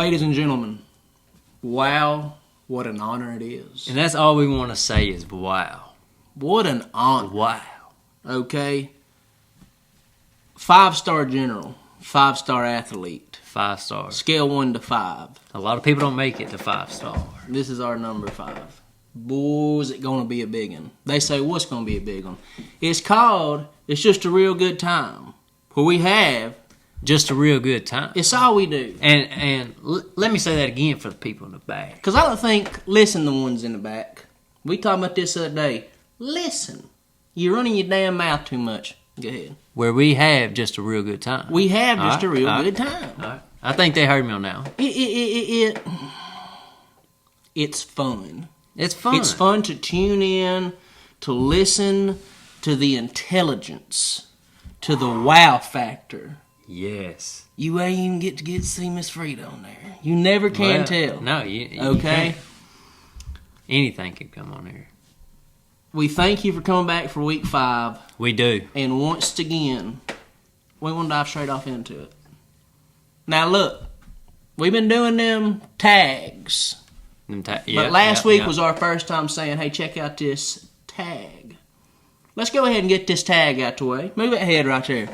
Ladies and gentlemen, wow, what an honor it is. And that's all we want to say is wow. What an honor. Wow. Okay? 5-star general, 5-star athlete. 5 stars. Scale 1 to 5. A lot of people don't make it to 5 star. This is our number 5. Boy, is it going to be a big one. They say, what's going to be a big one? It's called, It's Just a Real Good Time. Where we have... Just a real good time. It's all we do. And let me say that again for the people in the back. Because I don't think, listen, the ones in the back. We talked about this the other day. Listen. You're running your damn mouth too much. Go ahead. Where we have just a real good time. We have just a real good time. All right. I think they heard me on now. It's fun. It's fun. It's fun to tune in, to listen to the intelligence, to the wow factor. Yes. You ain't even get to see Miss Frida on there. You never can tell. No, you okay? Can't. Anything can come on here. We thank you for coming back for week 5. We do. And once again, we want to dive straight off into it. Now look, we've been doing them tags. But last week was our first time saying, hey, check out this tag. Let's go ahead and get this tag out the way. Move that head right there.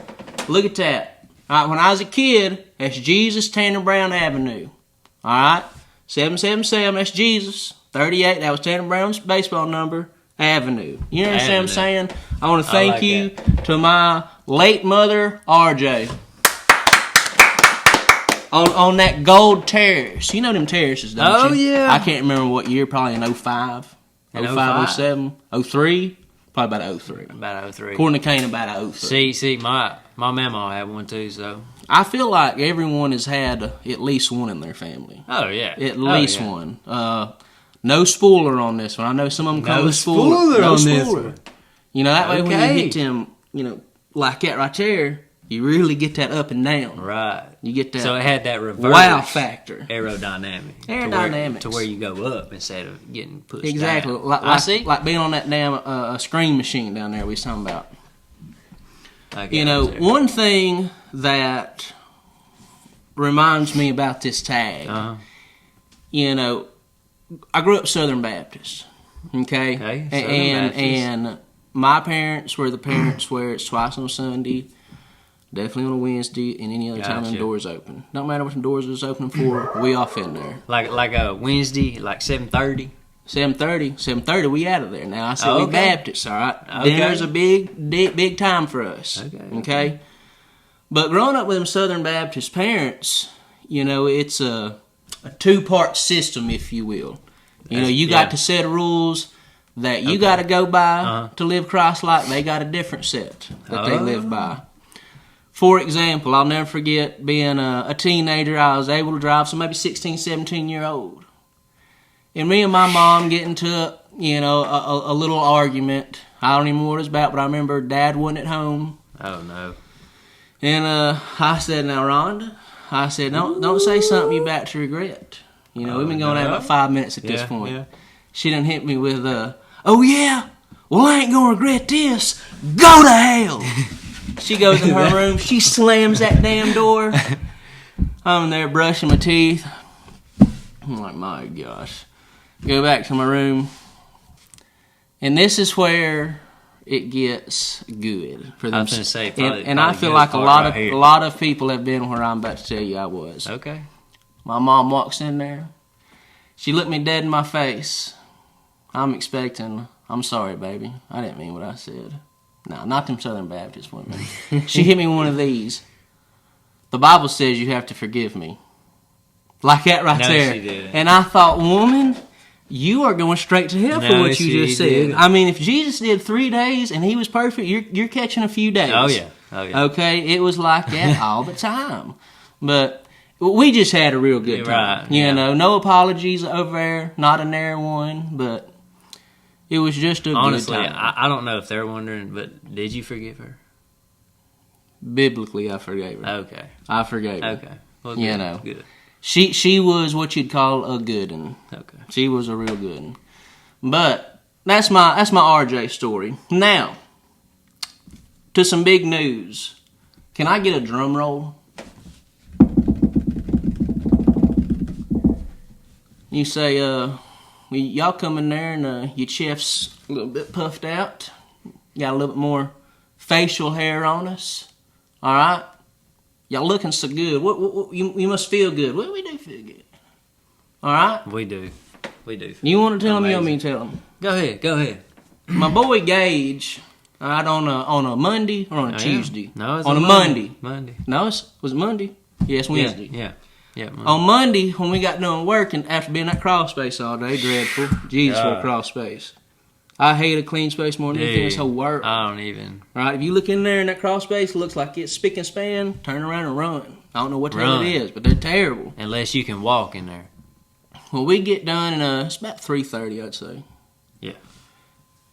Look at that. All right, when I was a kid, that's Jesus Tanner Brown Avenue. All right, 777, that's Jesus. 38, that was Tanner Brown's baseball number. Avenue. You understand what I'm saying? I want to thank you to my late mother, RJ. On that gold terrace. You know them terraces, don't you? Oh, yeah. I can't remember what year, probably in 05, 05, 07, 03. Probably about 03. About 03. According to Kane, about 03. See, my mama had one too, so. I feel like everyone has had at least one in their family. Oh, yeah. At least one. No spoiler on this one. I know some of them call it spoiler. No spoiler. You know, that way when you get them, like that right there, you really get that up and down. Right. You get that. So it had that reverse wow factor. Aerodynamics. To where you go up instead of getting pushed exactly. down. Like being on that damn screen machine down there we was talking about. One thing that reminds me about this tag, I grew up Southern Baptist, okay? And my parents were the parents where it's twice on Sunday, definitely on a Wednesday, and any other time them doors open. Don't matter what the doors is open for, we off in there. Like a Wednesday, like 7:30? 7:30, we out of there. Now, I said we Baptists, all right? Okay. Dinner's a big time for us, okay? But growing up with them Southern Baptist parents, it's a 2-part system, if you will. You got to set rules that you got to go by to live Christ-like. They got a different set that they live by. For example, I'll never forget being a teenager. I was able to drive, so maybe 16, 17-year-old. And me and my mom get into, a little argument. I don't even know what it was about, but I remember Dad wasn't at home. Oh, no. And I said, now, Rhonda, don't say something you're about to regret. We've been going at about 5 minutes at this point. Yeah. She done hit me with, oh, yeah? Well, I ain't going to regret this. Go to hell. She goes in her room. She slams that damn door. I'm there brushing my teeth. I'm like, my gosh. Go back to my room. And this is where it gets good for them. I was going to say, and I feel like a lot of people have been where I'm about to tell you I was. Okay. My mom walks in there. She looked me dead in my face. I'm expecting, I'm sorry, baby. I didn't mean what I said. No, not them Southern Baptist women. She hit me one of these. The Bible says you have to forgive me. Like that right there. She didn't. And I thought, woman, you are going straight to hell for what you just said. Didn't. I mean, if Jesus did 3 days and he was perfect, you're catching a few days. Oh, yeah. Okay? It was like that all the time. But we just had a real good time. Right. No apologies over there. Not an air one, but it was just a good time. Honestly, I don't know if they're wondering, but did you forgive her? Biblically, I forgave her. Okay. I forgave her. Okay. Well, good. Good. She was what you'd call a good one. Okay. She was a real good one. But that's my RJ story. Now, to some big news. Can I get a drum roll? You say, y'all come in there and your chest's a little bit puffed out. Got a little bit more facial hair on us. All right? Y'all looking so good. You must feel good. Well, we do feel good. All right? We do. You want to tell them? You want me to tell them? Go ahead. My boy Gage, all right, on a Monday or on a Tuesday? Yeah. No, it's on a Monday. Monday. No, was it Monday? Yeah, it's Wednesday. Yeah. Monday. On Monday, when we got done working, after being at crawl space all day, dreadful. Jesus, for a crawl space. I hate a clean space more than anything in this whole world. I don't even. All right, if you look in there in that crawl space, it looks like it's spick and span, turn around and run. I don't know what the hell it is, but they're terrible. Unless you can walk in there. Well, we get done, and it's about 3:30, I'd say. Yeah.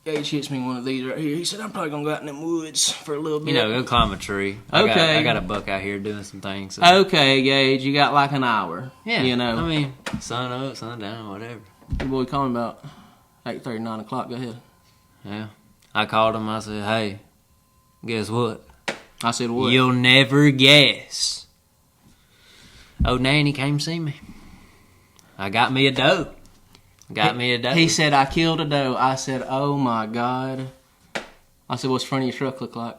Gage hits me one of these right here. He said, I'm probably going to go out in them woods for a little bit. Go climb a tree. Okay. I got a buck out here doing some things. So. Okay, Gage, you got like an hour. Yeah. I mean, sun up, sun down, whatever. Your boy called me about 8:30, 9 o'clock. Go ahead. Yeah. I called him. I said, hey, guess what? I said, what? You'll never guess. Old Nanny came see me. I got me a doe. He said, I killed a doe. I said, oh my God. I said, what's front of your truck look like?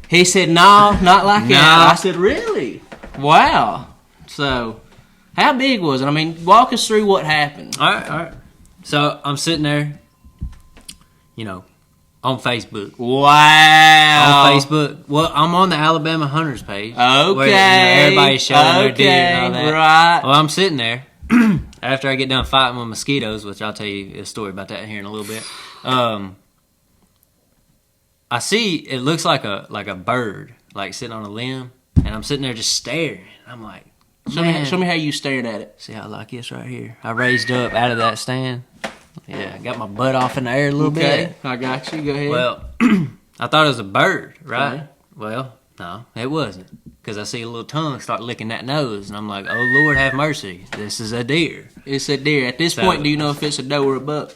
He said, no, not like that. I said, really? Wow. So, how big was it? I mean, walk us through what happened. All right. So, I'm sitting there, on Facebook. Wow. On Facebook. Well, I'm on the Alabama Hunters page. Okay. Where, everybody's showing their deer and all that. Right. Well, I'm sitting there. After I get done fighting with mosquitoes, which I'll tell you a story about that here in a little bit. I see it looks like a bird, like sitting on a limb, and I'm sitting there just staring. I'm like, show me how you stared at it. See how I like this right here? I raised up out of that stand. Yeah, got my butt off in the air a little bit. I got you. Go ahead. Well, I thought it was a bird, right? Okay. Well, no, it wasn't. Because I see a little tongue start licking that nose, and I'm like, oh, Lord have mercy. This is a deer. It's a deer. At this point, do you know if it's a doe or a buck?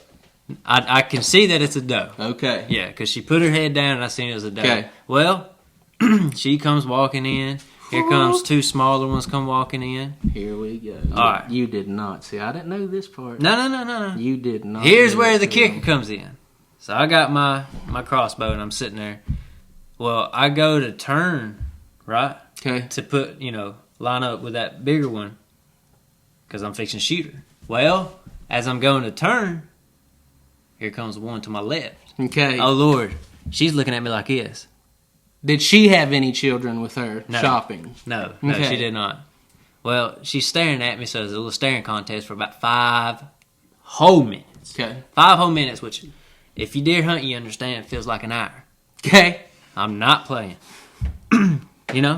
I can see that it's a doe. Okay. Yeah, because she put her head down, and I seen it was a doe. Okay. Well, she comes walking in. Here comes two smaller ones come walking in. Here we go. All right. You did not. See, I didn't know this part. No. You did not. Here's where the kicker comes in. So I got my crossbow, and I'm sitting there. Well, I go to turn, right? Okay. To put, line up with that bigger one. Because I'm fixing to shoot her. Well, as I'm going to turn, here comes the one to my left. Okay. Oh, Lord. She's looking at me like this. Did she have any children with her shopping? No, she did not. Well, she's staring at me, so there's a little staring contest for about 5 whole minutes. Okay. 5 whole minutes, which, if you deer hunt, you understand, feels like an hour. Okay. I'm not playing.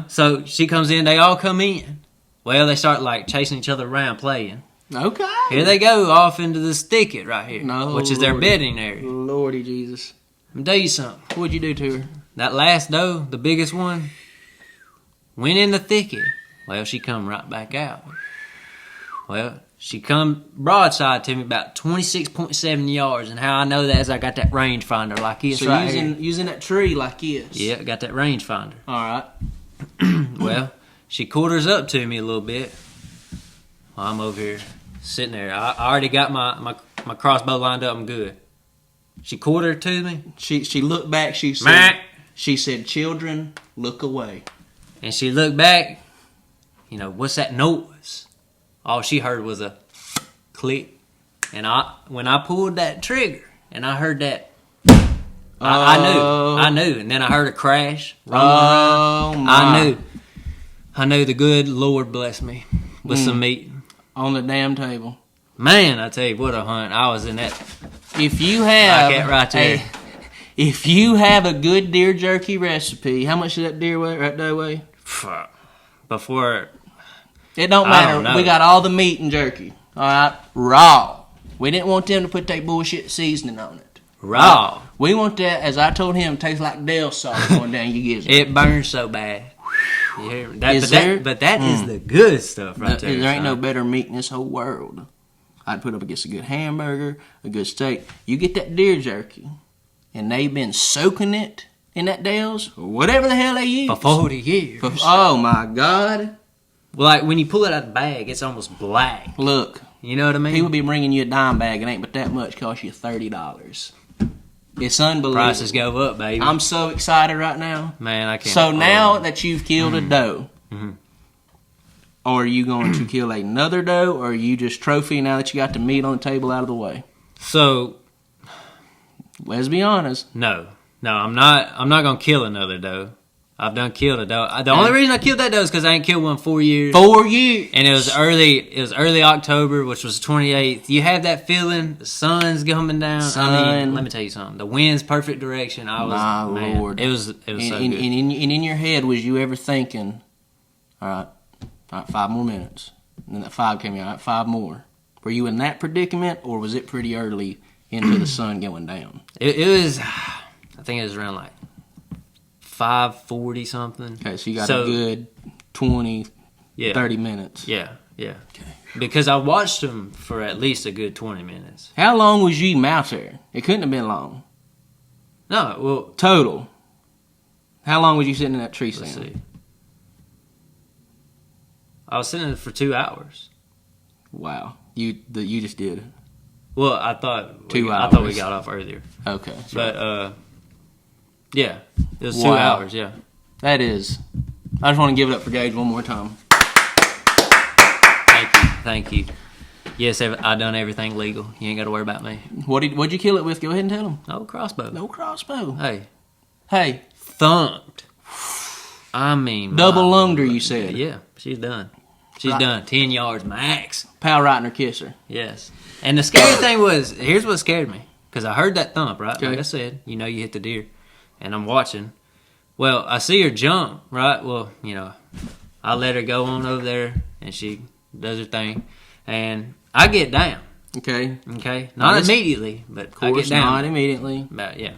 So she comes in, they all come in. Well, they start like chasing each other around playing. Okay. Here they go off into this thicket right here, which is their Lordy. bedding area. Lordy Jesus. Let me tell you something. What'd you do to her? That last doe, the biggest one, went in the thicket. Well, she come right back out. Well, she come broadside to me about 26.7 yards, and how I know that is I got that rangefinder like this right here. Using that tree like this. Yeah, got that rangefinder. All right. Well, she quarters up to me a little bit. Well, I'm over here sitting there. I already got my crossbow lined up. I'm good. She quartered to me. She looked back. She said, "Children, look away." And she looked back. What's that noise? All she heard was a click. And when I pulled that trigger and I heard that, I knew. And then I heard a crash. Oh my! I knew the good Lord blessed me with some meat on the damn table. Man, I tell you what a hunt! I was in that. If you have like right there. If you have a good deer jerky recipe, how much did that deer weigh? Right there weigh? Before. It don't matter. We got all the meat and jerky. All right, raw. We didn't want them to put that bullshit seasoning on it. Raw. We want that, as I told him, taste like Del sauce going down your gizzard. It burns so bad. You hear me? But that is the good stuff right there. There ain't no better meat in this whole world. I'd put up against a good hamburger, a good steak. You get that deer jerky, and they've been soaking it in that Del's, or whatever the hell they use. For 40 years. Oh, my God. Well, like, when you pull it out of the bag, it's almost black. Look, You know what I mean? People be bringing you a dime bag. It ain't but that much. Cost you $30. It's unbelievable. Prices go up, baby. I'm so excited right now. Man, I can't. So now that you've killed a doe, mm-hmm. are you going to kill another doe, or are you just trophy now that you got the meat on the table out of the way? So, let's be honest. No, I'm not gonna kill another doe. I've done killed a doe. The only reason I killed that doe is because I ain't killed one in 4 years. 4 years, and it was early October, which was the 28th. You have that feeling, the sun's coming down. I mean, let me tell you something. The wind's perfect direction. My Lord, it was so good. And in your head, was you ever thinking, all right, 5 more minutes, and then that 5 came out. All right, 5 more. Were you in that predicament, or was it pretty early into the sun going down? It was. I think it was around like 5:40 something. Okay, so you got a good 20, 30 minutes. Yeah. Okay. Because I watched them for at least a good 20 minutes. How long was you out there? It couldn't have been long. No, well... Total. How long was you sitting in that tree stand? Let's see. I was sitting there for 2 hours. Wow. You just did it. Well, I thought... 2 hours. I thought we got off earlier. Okay. But, yeah. It was 2 hours, yeah. That is. I just want to give it up for Gage one more time. Thank you. Yes, I done everything legal. You ain't got to worry about me. What'd you kill it with? Go ahead and tell them. No crossbow. No crossbow. Hey. Thumped. I mean... Double lunged her, you said. Yeah, she's done. She's done. 10 yards max. Pal right in her kisser. Yes. And the scary thing was, here's what scared me. Because I heard that thump, right? Okay. Like I said, you hit the deer. And I'm watching. Well, I see her jump, right? Well, I let her go on over there, and she does her thing. And I get down. Okay. Not immediately, but of course, I get down. Not immediately. But, yeah.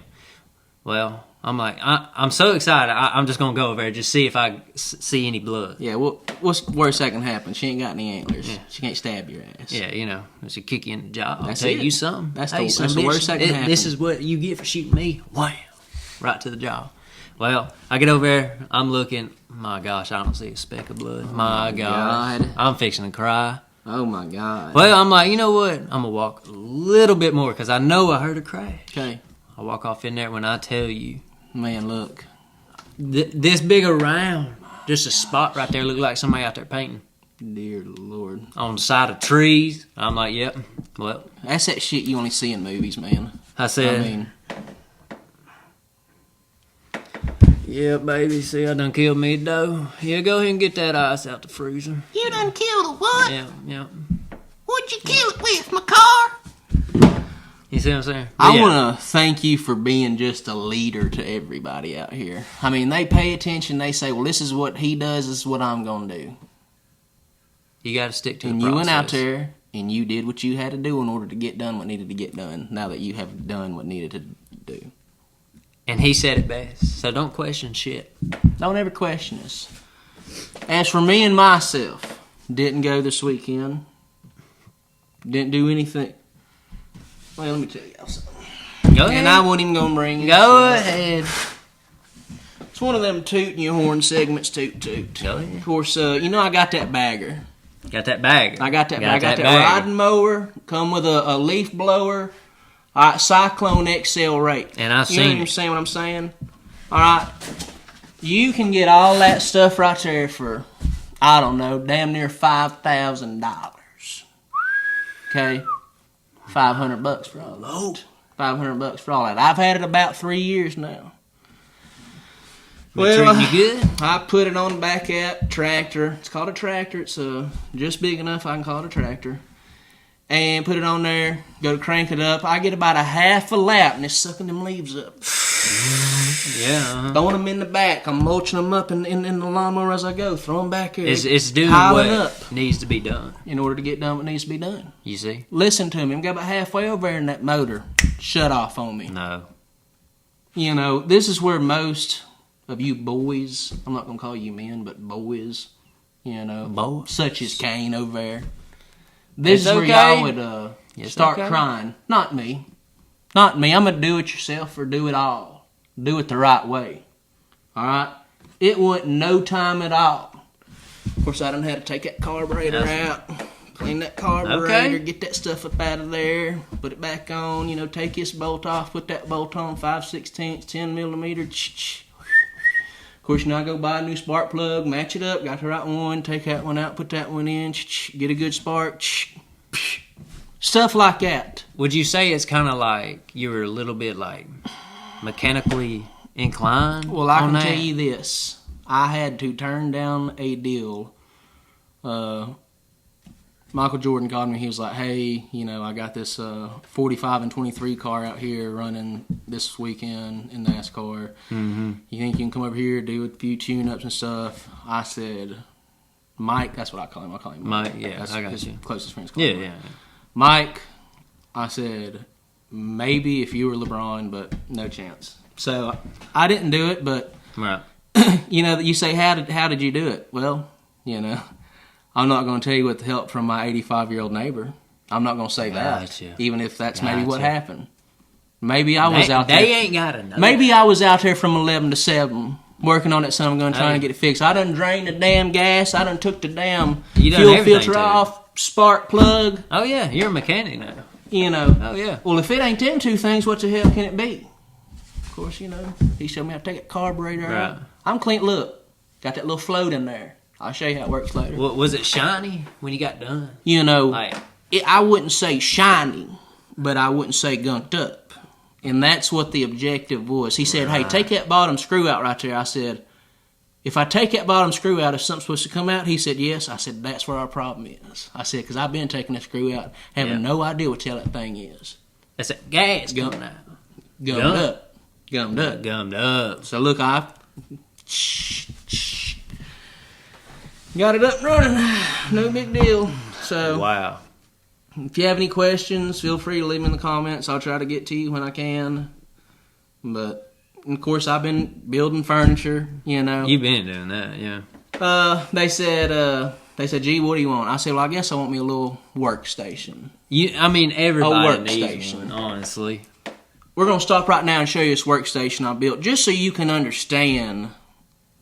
Well, I'm like, I'm so excited. I'm just going to go over there just see if I see any blood. Yeah, well, what's the worst that can happen? She ain't got any antlers. Yeah. She can't stab your ass. Yeah, she'll kick you in the jaw. I'll tell you something. That's the worst that can happen. This is what you get for shooting me. Wham! Right to the jaw. Well, I get over there. I'm looking. My gosh, I don't see a speck of blood. Oh my God. I'm fixing to cry. Oh, my God. Well, I'm like, you know what? I'm going to walk a little bit more because I know I heard her crash. Okay. I walk off in there when I tell you. Man, look. This big around. Just a spot right there. Looked like somebody out there painting. Dear Lord. On the side of trees. I'm like, yep. Well. That's that shit you only see in movies, man. I said. Yeah, baby. See, I done killed me a doe. Yeah, go ahead and get that ice out the freezer. You done killed a what? Yeah. What'd you kill it with, my car? You see what I'm saying? I want to thank you for being just a leader to everybody out here. I mean, they pay attention. They say, well, this is what he does. This is what I'm going to do. You got to stick to the process. process. You went out there, and you did what you had to do in order to get done what needed to get done, now that you have done what needed to do. And he said it best, so don't question shit. Don't ever question us. As for me and myself, didn't go this weekend. Didn't do anything. Well, let me tell y'all something. Go ahead. And I wasn't even going to bring it. Go ahead. It's one of them tooting your horn segments, toot. Go ahead. Of course, I got that bagger. Got that bagger. I got that riding mower, come with a leaf blower. All right, Cyclone XL rate. And I seen you understand what I'm saying? All right, you can get all that stuff right there for, I don't know, damn near $5,000. Okay, $500 for all that. $500 for all that. I've had it about 3 years now. Well, treating you good? I put it on the back of that tractor. It's called a tractor. It's just big enough I can call it a tractor. And put it on there, go to crank it up. I get about a half a lap, and it's sucking them leaves up. Yeah. Throwing them in the back. I'm mulching them up in the lawnmower as I go. Throw them back here. It's doing what needs to be done. In order to get done what needs to be done. You see? Listen to me. I'm got about halfway over there, and that motor shut off on me. No. This is where most of you boys, I'm not going to call you men, but boys, boys. Such as Kane over there. This is where y'all would start crying. Not me. I'm a do-it-yourself or do it all. Do it the right way. All right? It wasn't no time at all. Of course, I done had to take that carburetor out, Clean that carburetor, get that stuff up out of there, put it back on, you know, take this bolt off, put that bolt on, 5/16, 10 millimeter. Of course, you know, I go buy a new spark plug, match it up, got the right one, take that one out, put that one in, get a good spark, stuff like that. Would you say it's kind of like you were a little bit like mechanically inclined? Well, I can tell you this. I had to turn down a deal. Michael Jordan called me. He was like, hey, you know, I got this 45 and 23 car out here running this weekend in NASCAR. Mm-hmm. You think you can come over here, do a few tune-ups and stuff? I said, Mike, that's what I call him. I call him Mike. Yeah, that's I got his you. Closest friends. Yeah. Mike, I said, maybe if you were LeBron, but no chance. So I didn't do it, but, right. You know, you say, how did you do it? Well, you know, I'm not going to tell you with the help from my 85-year-old neighbor. I'm not going to say that, even if that's maybe what happened. Maybe I was out there. They ain't got to know. Maybe I was out there from 11 to 7 working on that son of a gun trying to get it fixed. I done drained the damn gas. I done took the damn fuel filter off, spark plug. Oh, yeah. You're a mechanic now. You know. Oh, yeah. Well, if it ain't them two things, what the hell can it be? Of course, you know, he showed me how to take that carburetor out. I'm clean. Look, got that little float in there. I'll show you how it works later. Well, was it shiny when you got done? You know, I wouldn't say shiny, but I wouldn't say gunked up. And that's what the objective was. He said, hey, take that bottom screw out right there. I said, if I take that bottom screw out, is something supposed to come out? He said, yes. I said, that's where our problem is. I said, because I've been taking that screw out, having no idea what the hell that thing is. That's that gas coming out. Gummed up. So look, I got it up and running. No big deal. So wow. If you have any questions, feel free to leave them in the comments. I'll try to get to you when I can. But of course, I've been building furniture. You know, you've been doing that, yeah. They said, gee, what do you want? I said, well, I guess I want me a little workstation. Everybody needs one, honestly. We're going to stop right now and show you this workstation I built, just so you can understand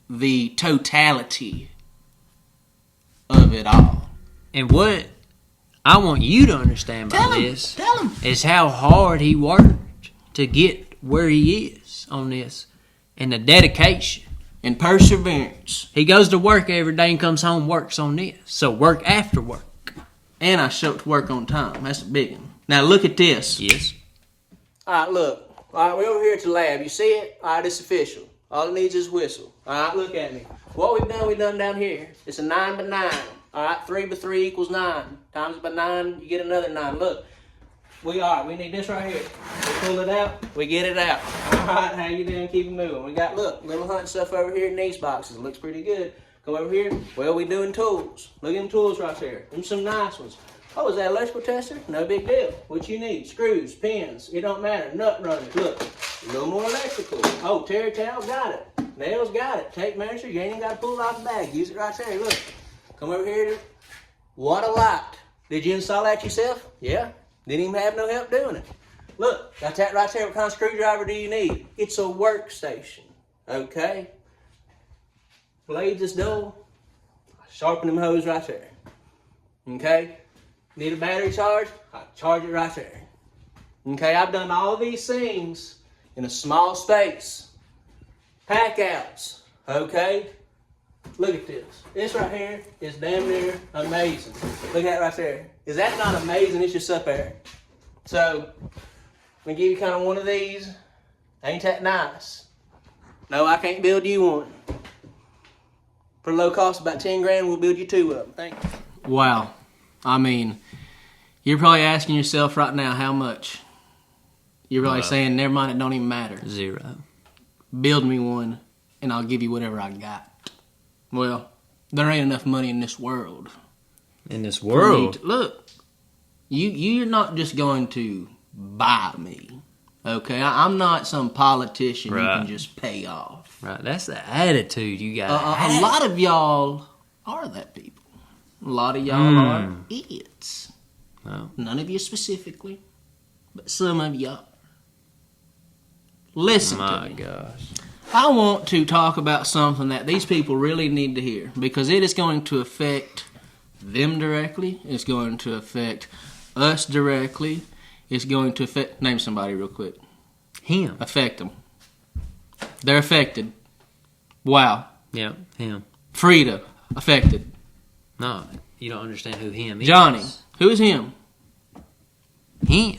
the totality of it all. And what I want you to understand by this is how hard he worked to get where he is on this, and the dedication and perseverance. He goes to work every day and comes home and works on this. So work after work. And I show up to work on time. That's a big one. Now look at this. Yes. All right, look. All right, we're over here at the lab. You see it? All right, it's official. All it needs is a whistle. All right, look at me. What we've done down here. It's a 9x9. All right, 3x3 equals 9. Times it by 9, you get another 9. Look, we need this right here. We pull it out, we get it out. All right, how you doing? Keep it moving. We got, look, little hunting stuff over here in these boxes. It looks pretty good. Come over here. Well, we doing tools. Look at them tools right there. Them some nice ones. Oh, is that electrical tester? No big deal. What you need? Screws, pins. It don't matter. Nut runners. Look, a little more electrical. Oh, terry towel, got it. Nails, got it. Tape measure, you ain't even got to pull it out the bag. Use it right there. Look, come over here. What a light. Did you install that yourself? Yeah. Didn't even have no help doing it. Look, got that right there. What kind of screwdriver do you need? It's a workstation. Okay? Blades is dull. Sharpen them hose right there. Okay? Need a battery charge? I charge it right there. Okay, I've done all these things in a small space. Pack outs. Okay? Look at this. This right here is damn near amazing. Look at that right there. Is that not amazing? It's just up there. So, I'm going to give you kind of one of these. Ain't that nice? No, I can't build you one. For low cost, about 10 grand, we'll build you two of them. Thank you. Wow. I mean, you're probably asking yourself right now how much. You're probably saying, never mind, it don't even matter. 0. Build me one, and I'll give you whatever I got. Well, there ain't enough money in this world. In this world? Look, you're not just going to buy me, okay? I'm not some politician you can just pay off. Right, that's the attitude you got. A lot of y'all are that people. A lot of y'all are idiots. Oh. None of you specifically, but some of y'all. Listen to me. My gosh. I want to talk about something that these people really need to hear because it is going to affect them directly. It's going to affect us directly. It's going to affect... Name somebody real quick. Him. Affect them. They're affected. Wow. Yeah, him. Frida, affected. No, you don't understand who him is. Johnny, who is him? Him.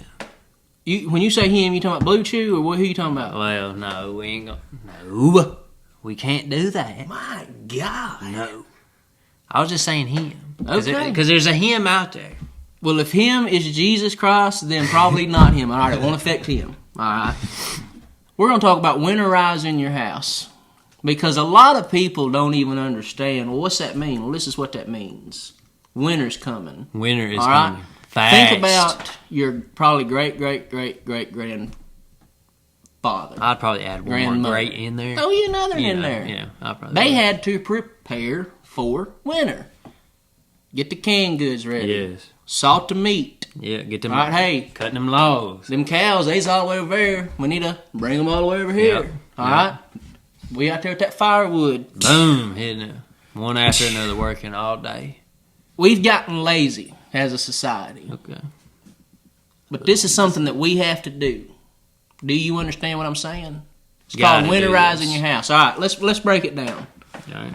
When you say him, you talking about Blue Chew, or who you talking about? Well, no, we ain't gonna... No. We can't do that. My God. No. I was just saying him. Okay. Because there's a him out there. Well, if him is Jesus Christ, then probably not him. All right, it won't affect him. All right. We're going to talk about winterizing your house. Because a lot of people don't even understand, well, what's that mean? Well, this is what that means. Winter's coming. Winter is coming. Fast. Think about your probably great-great-great-great-grandfather. I'd probably add one more great in there. Oh, another in there. Yeah, I'd probably. They had to prepare for winter. Get the canned goods ready. Yes. Salt the meat. Yeah, get them. All right, hey. Cutting them logs. Them cows, they's all the way over there. We need to bring them all the way over here. Yep. All right? We out there with that firewood. Boom, hitting it. One after another, working all day. We've gotten lazy as a society. Okay. But this is something that we have to do. Do you understand what I'm saying? It's called winterizing your house. All right, let's break it down. All right.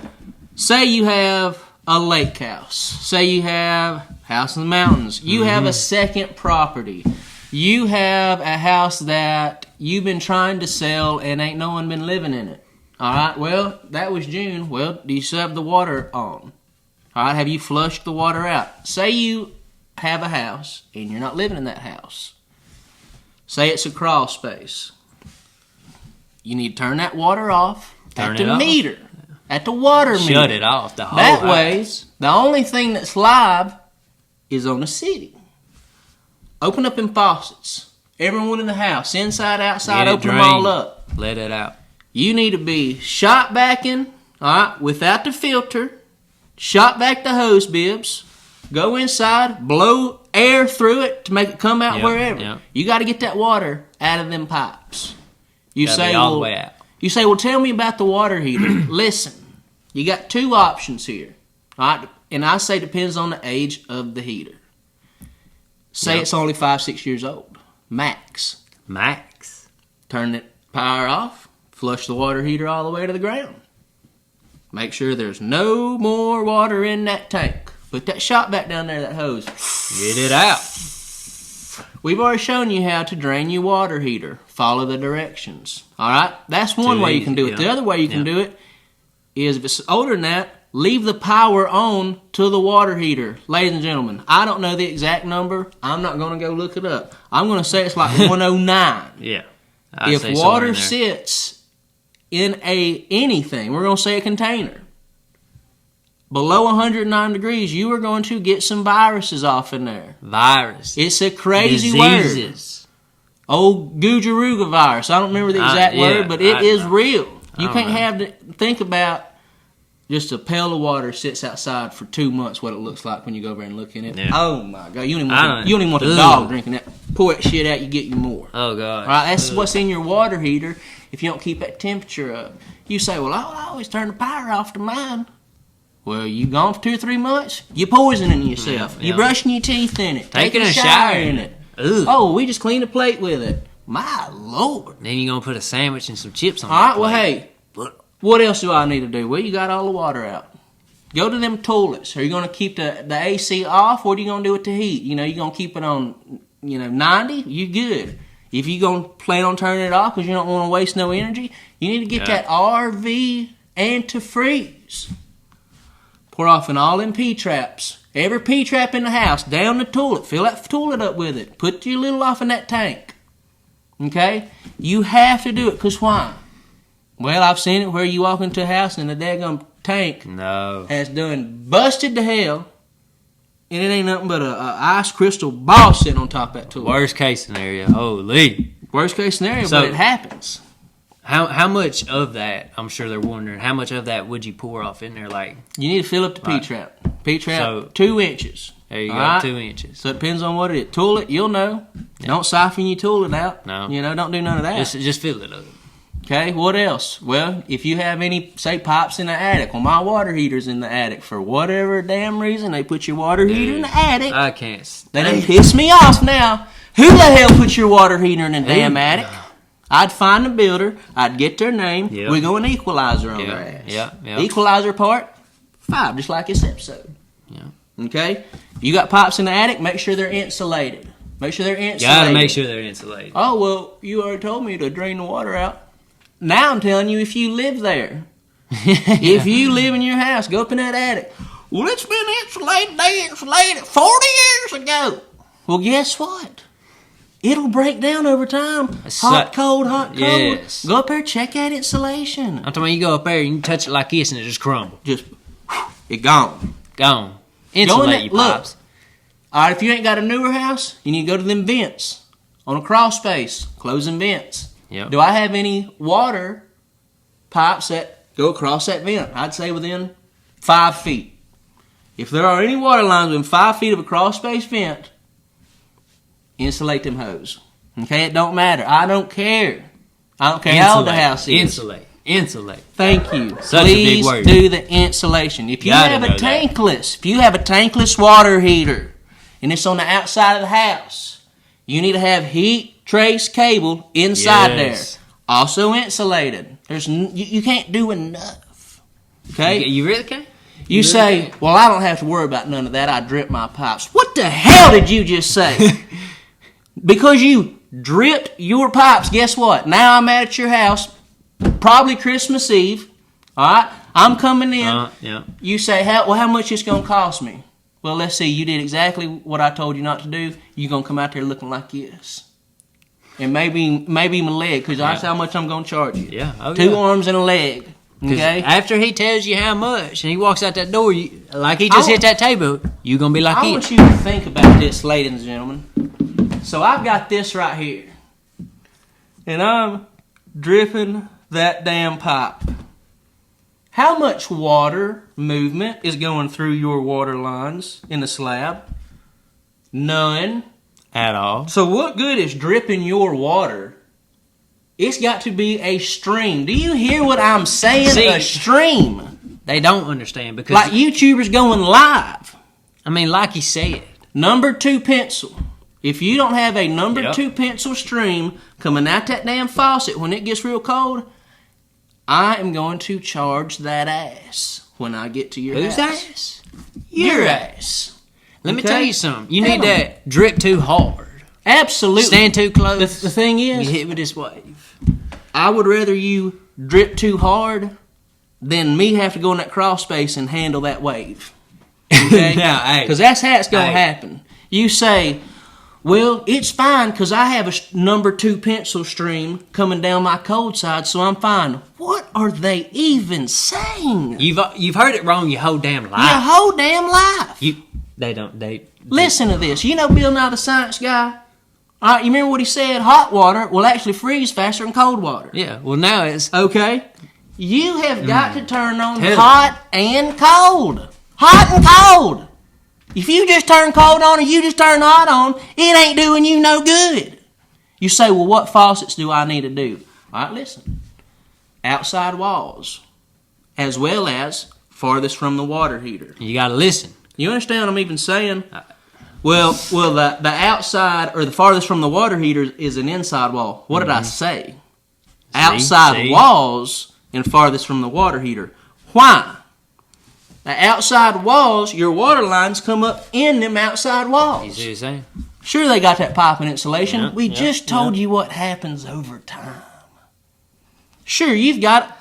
Say you have a lake house. Say you have a house in the mountains. You have a second property. You have a house that you've been trying to sell and ain't no one been living in it. All right, well, that was June. Well, do you still have the water on? All right, have you flushed the water out? Say you have a house and you're not living in that house. Say it's a crawl space. You need to turn that water off at the meter. At the water meter. Shut it off. The whole that house. way, the only thing that's live is on the city. Open up them faucets. Everyone in the house, inside, outside, open them all up. Let it out. You need to be shot backing, all right, without the filter. Shot back the hose bibs. Go inside, blow air through it to make it come out wherever. Yep. You got to get that water out of them pipes. You say, all the way out. You say, well, tell me about the water heater. Listen, you got two options here. All right? And I say depends on the age of the heater. Say it's only 5-6 years old. Max. Turn the power off. Flush the water heater all the way to the ground. Make sure there's no more water in that tank. Put that shot back down there, that hose. Get it out. We've already shown you how to drain your water heater. Follow the directions. All right? That's one way you can do it. The other way you can do it is, if it's older than that, leave the power on to the water heater. Ladies and gentlemen, I don't know the exact number. I'm not going to go look it up. I'm going to say it's like 109. Yeah. If water sits in anything, we're going to say a container, below 109 degrees, you are going to get some viruses off in there. Virus. It's a crazy Diseases. word. Old Gujaruga virus. I don't remember the exact word, but it is real. You can't have to think about just a pail of water sits outside for 2 months, what it looks like when you go over and look in it. Yeah. Oh, my God. You don't even want the dog drinking that. Pour that shit out, you get you more. Oh, God. All right, that's what's in your water heater if you don't keep that temperature up. You say, well, I always turn the power off to mine. Well, you gone for 2 or 3 months? You're poisoning yourself. You're brushing your teeth in it. Taking a shower in it. Ooh. Oh, we just cleaned a plate with it. My Lord. Then you're going to put a sandwich and some chips on all right, well, hey, what else do I need to do? Well, you got all the water out. Go to them toilets. Are you going to keep the AC off? What are you going to do with the heat? You going to keep it on, 90? You good. If you're going to plan on turning it off because you don't want to waste no energy, you need to get that RV antifreeze. Pour off in all them P-traps. Every P-trap in the house, down the toilet. Fill that toilet up with it. Put your little off in that tank. Okay? You have to do it, because why? Well, I've seen it where you walk into a house and the daggum tank has done busted to hell, and it ain't nothing but a ice crystal ball sitting on top of that toilet. Worst case scenario. Holy. Worst case scenario, but it happens. How much of that, I'm sure they're wondering, how much of that would you pour off in there? Like, you need to fill up the P-trap. P-trap, 2 inches. There you go, 2 inches. So it depends on what it is. Toilet, you'll know. Yeah. Don't siphon your toilet out. No. Don't do none of that. Just fill it up. Okay, what else? Well, if you have any, say, pipes in the attic, well, my water heater's in the attic. For whatever damn reason, they put your water heater in the attic. I can't stand. They done piss me off now. Who the hell put your water heater in the damn attic? I'd find the builder. I'd get their name. Yep. We're going equalizer on their ass. Yeah. Equalizer part 5, just like this episode. Yeah. Okay? If you got pipes in the attic, make sure they're insulated. Make sure they're insulated. Gotta make sure they're insulated. Oh, well, you already told me to drain the water out. Now I'm telling you, if you live there, if you live in your house, go up in that attic. Well, it's been insulated. They insulated it 40 years ago. Well, guess what? It'll break down over time. Hot, cold. Yes. Go up there, check that insulation. I'm talking about you go up there, you can touch it like this, and it just crumbles. Just, it gone. Gone. Insulate your pipes. All right, if you ain't got a newer house, you need to go to them vents on a crawl space, closing vents. Yep. Do I have any water pipes that go across that vent? I'd say within 5 feet. If there are any water lines within 5 feet of a crawl space vent, insulate them hose. Okay, it don't matter. I don't care. I don't care how old the house is. Insulate. Thank you. Such Please a big word. do the insulation. If you have a tankless water heater and it's on the outside of the house, you need to have heat trace cable inside there. Also insulated. You can't do enough. Okay? You really can't? You say, well, I don't have to worry about none of that. I drip my pipes. What the hell did you just say? Because you dripped your pipes, guess what? Now I'm at your house, probably Christmas Eve. All right? I'm coming in. You say, how much is going to cost me? Well, let's see. You did exactly what I told you not to do. You're going to come out there looking like this. And maybe my leg, because that's how much I'm going to charge you. Yeah. 2 arms and a leg. Okay? After he tells you how much and he walks out that door, like he just hit that table, you're going to be like I want you to think about this, ladies and gentlemen. So I've got this right here. And I'm dripping that damn pipe. How much water movement is going through your water lines in the slab? None. At all. So what good is dripping your water? It's got to be a stream. Do you hear what I'm saying? See, a stream. They don't understand because... Like YouTubers going live. I mean, like he said. Number 2 pencil. If you don't have a number 2 pencil stream coming out that damn faucet when it gets real cold, I am going to charge that ass when I get to your house. Whose ass? Your ass. Let me tell you something. You need that drip too hard. Absolutely. Stand too close. The thing is, you hit with this wave. I would rather you drip too hard than me have to go in that crawl space and handle that wave. Okay? Because that's how it's going to happen. You say, well, it's fine because I have a number 2 pencil stream coming down my cold side, so I'm fine. What are they even saying? You've heard it wrong your whole damn life. Your whole damn life. Listen to this. You know Bill Nye the Science Guy? All right, you remember what he said? Hot water will actually freeze faster than cold water. Yeah, well now it's... Okay? You have got to turn on hot and cold. Hot and cold. If you just turn cold on or you just turn hot on, it ain't doing you no good. You say, well, what faucets do I need to do? All right, listen. Outside walls, as well as farthest from the water heater. You got to listen. You understand what I'm even saying? Well, the outside or the farthest from the water heater is an inside wall. What did I say? Outside walls and farthest from the water heater. Why? The outside walls, your water lines come up in them outside walls. You see what I'm saying? Sure, they got that pipe and insulation. We just told you what happens over time. Sure, you've got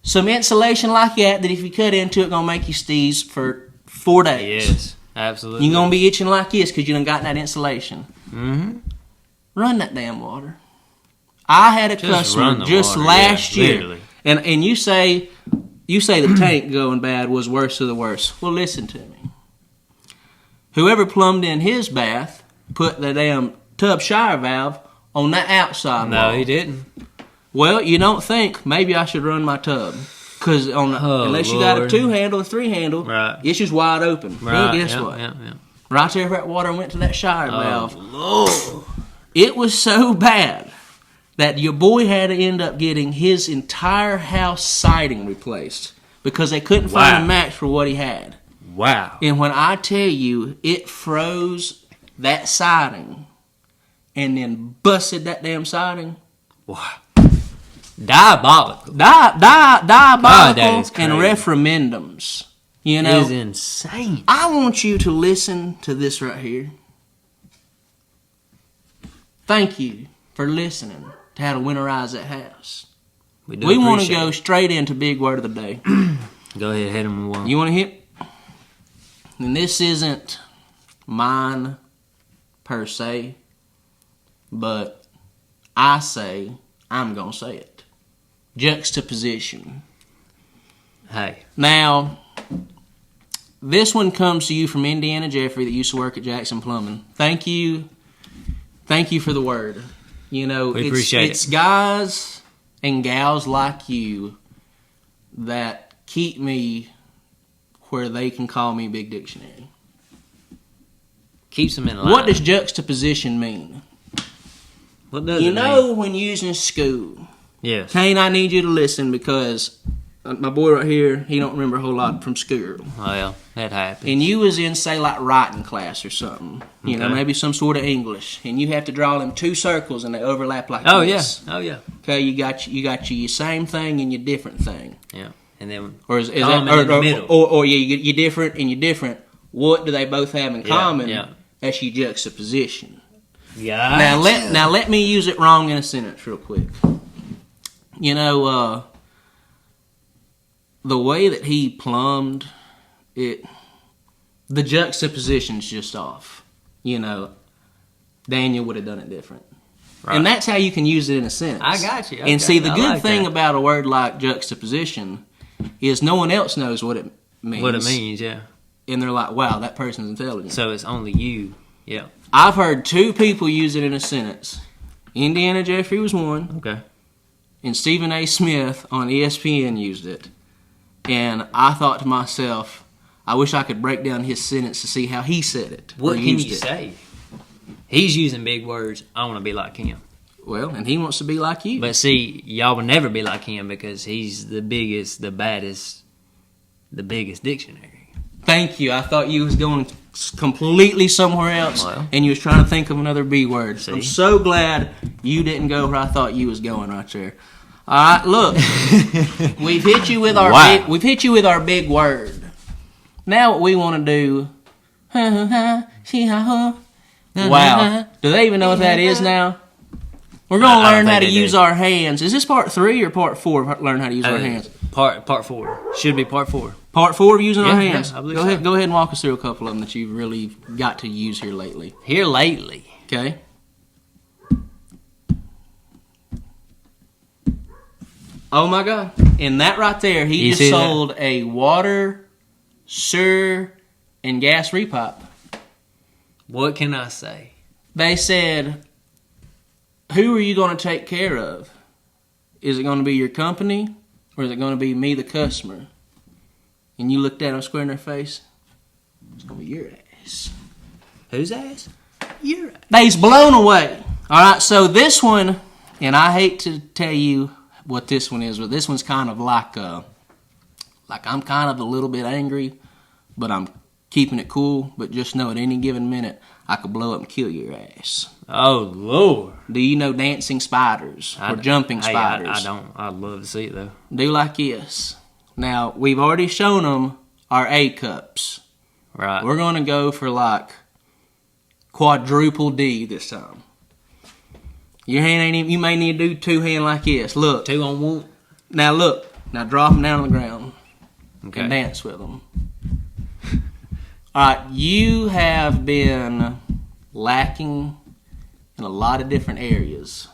some insulation like that if you cut into it, going to make you sneeze for 4 days. Yes, absolutely. You're going to be itching like this because you done got that insulation. Mm-hmm. Run that damn water. I had a customer just last year. And you say the tank going bad was worst of the worst. Well, listen to me. Whoever plumbed in his bath put the damn tub shower valve on that outside wall. No, he didn't. Well, you don't think maybe I should run my tub. Because unless you got a 2-handle or 3-handle, it's just wide open. Right. Well, guess what? Right there where that water went to that shower valve. Lord. It was so bad that your boy had to end up getting his entire house siding replaced because they couldn't find a match for what he had. Wow. And when I tell you, it froze that siding and then busted that damn siding. Wow. Diabolical. Diabolical and referendums. You know, it is insane. I want you to listen to this right here. Thank you for listening to how to winterize that house. We want to go straight into big word of the day. Go ahead, hit him with one. You want to hit? And this isn't mine per se, but I say, I'm going to say it. Juxtaposition. Hey. Now, this one comes to you from Indiana Jeffrey that used to work at Jackson Plumbing. Thank you. Thank you for the word. You know, we appreciate it. It's guys and gals like you that keep me where they can call me Big Dictionary. Keeps them in line. What does juxtaposition mean? What does you it know mean? When using school. Yes. Kane, I need you to listen because my boy right here, he don't remember a whole lot from school. Well, that happens. And you was in, say, like writing class or something. You know, maybe some sort of English. And you have to draw them two circles and they overlap like this. Oh, yeah. Okay, you got your same thing and your different thing. Yeah. And then or is that, in the middle. Or you different and you different. What do they both have in common? Yeah. That's your juxtaposition. Yeah. Now let me use it wrong in a sentence real quick. You know, the way that he plumbed it, the juxtaposition's just off. You know, Daniel would have done it different. Right. And that's how you can use it in a sentence. I got you. And see, the good thing about a word like juxtaposition is no one else knows what it means. What it means, yeah. And they're like, wow, that person's intelligent. So it's only you. Yeah. I've heard two people use it in a sentence. Indiana Jeffrey was one. Okay. And Stephen A. Smith on ESPN used it. And I thought to myself, I wish I could break down his sentence to see how he said it. What can you say? He's using big words. I want to be like him. Well, and he wants to be like you. But see, y'all will never be like him because he's the biggest, the baddest, the biggest dictionary. Thank you. I thought you was going completely somewhere else, and you was trying to think of another B word. See? I'm so glad you didn't go where I thought you was going right there. All right, look, we've hit you with our big word. Now what we want to do? Wow, do they even know what that is now? We're gonna learn how to use our hands. Is this part 3 or part 4? Learn how to use our hands. Part 4 should be part 4. Part 4 of using our hands. Yeah, I believe Go ahead and walk us through a couple of them that you've really got to use here lately. Okay. Oh my God! And that right there, he just sold a water, sewer, and gas repipe. What can I say? They said, who are you going to take care of? Is it going to be your company or is it going to be me, the customer? And you looked at them square in their face. It's going to be your ass. Whose ass? Your ass. They's blown away. All right, so this one, and I hate to tell you what this one is, but this one's kind of like I'm kind of a little bit angry, but I'm keeping it cool. But just know at any given minute, I could blow up and kill your ass. Oh, Lord. Do you know dancing spiders or jumping spiders? I don't. I'd love to see it, though. Do like this. Now, we've already shown them our A cups. Right. We're going to go for like quadruple D this time. Your hand ain't even, you may need to do 2 hand like this. Look. 2 on 1. Now look. Now drop them down on the ground. Okay. And dance with them. All right. You have been lacking in a lot of different areas.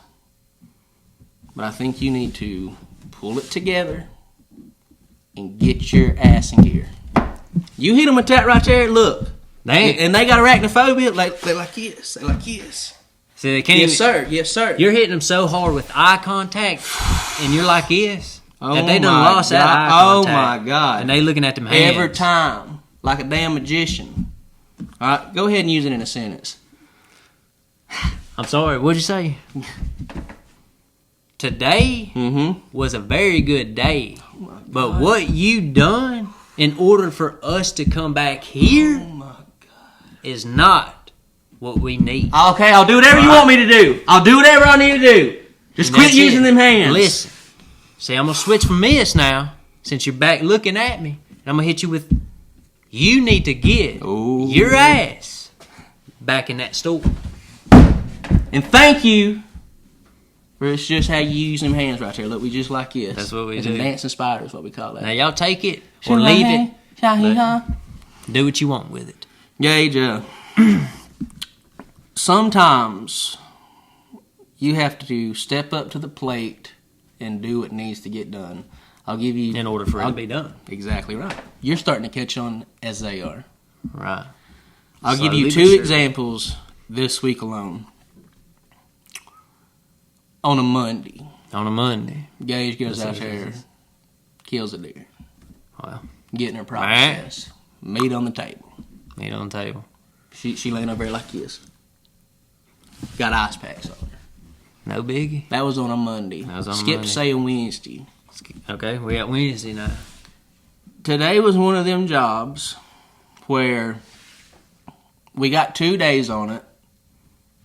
But I think you need to pull it together and get your ass in gear. You hit them with that right there. Look. And they got arachnophobia. They like this. They like this. So they can't Yes, sir. You're hitting them so hard with eye contact, and you're like this, that they done lost that eye contact. Oh, my God. And they looking at them hands. Every time. Like a damn magician. All right, go ahead and use it in a sentence. I'm sorry, what'd you say? today was a very good day. But what you done in order for us to come back here is not what we need. Okay, I'll do whatever you want me to do. I'll do whatever I need to do. Just quit using them hands. Listen. See, I'm going to switch from this now, since you're back looking at me. And I'm going to hit you with, you need to get your ass back in that store. And thank you. It's just how you use them hands right there. Look, we just like this. That's what we do. Dancing spider is what we call that. Now, y'all take it or leave it. Do what you want with it. Gage, sometimes you have to step up to the plate and do what needs to get done. I'll give you... In order for it to be done. Exactly right. You're starting to catch on as they are. Right. I'll give you 2 examples this week alone. On a Monday. Gage goes out there, kills a deer. Well. Getting her process. Meat on the table. She laying over there like this. Got ice packs on her. No biggie. That was on a Monday. Skip say Wednesday. Okay, we got Wednesday now. Today was one of them jobs where we got 2 days on it.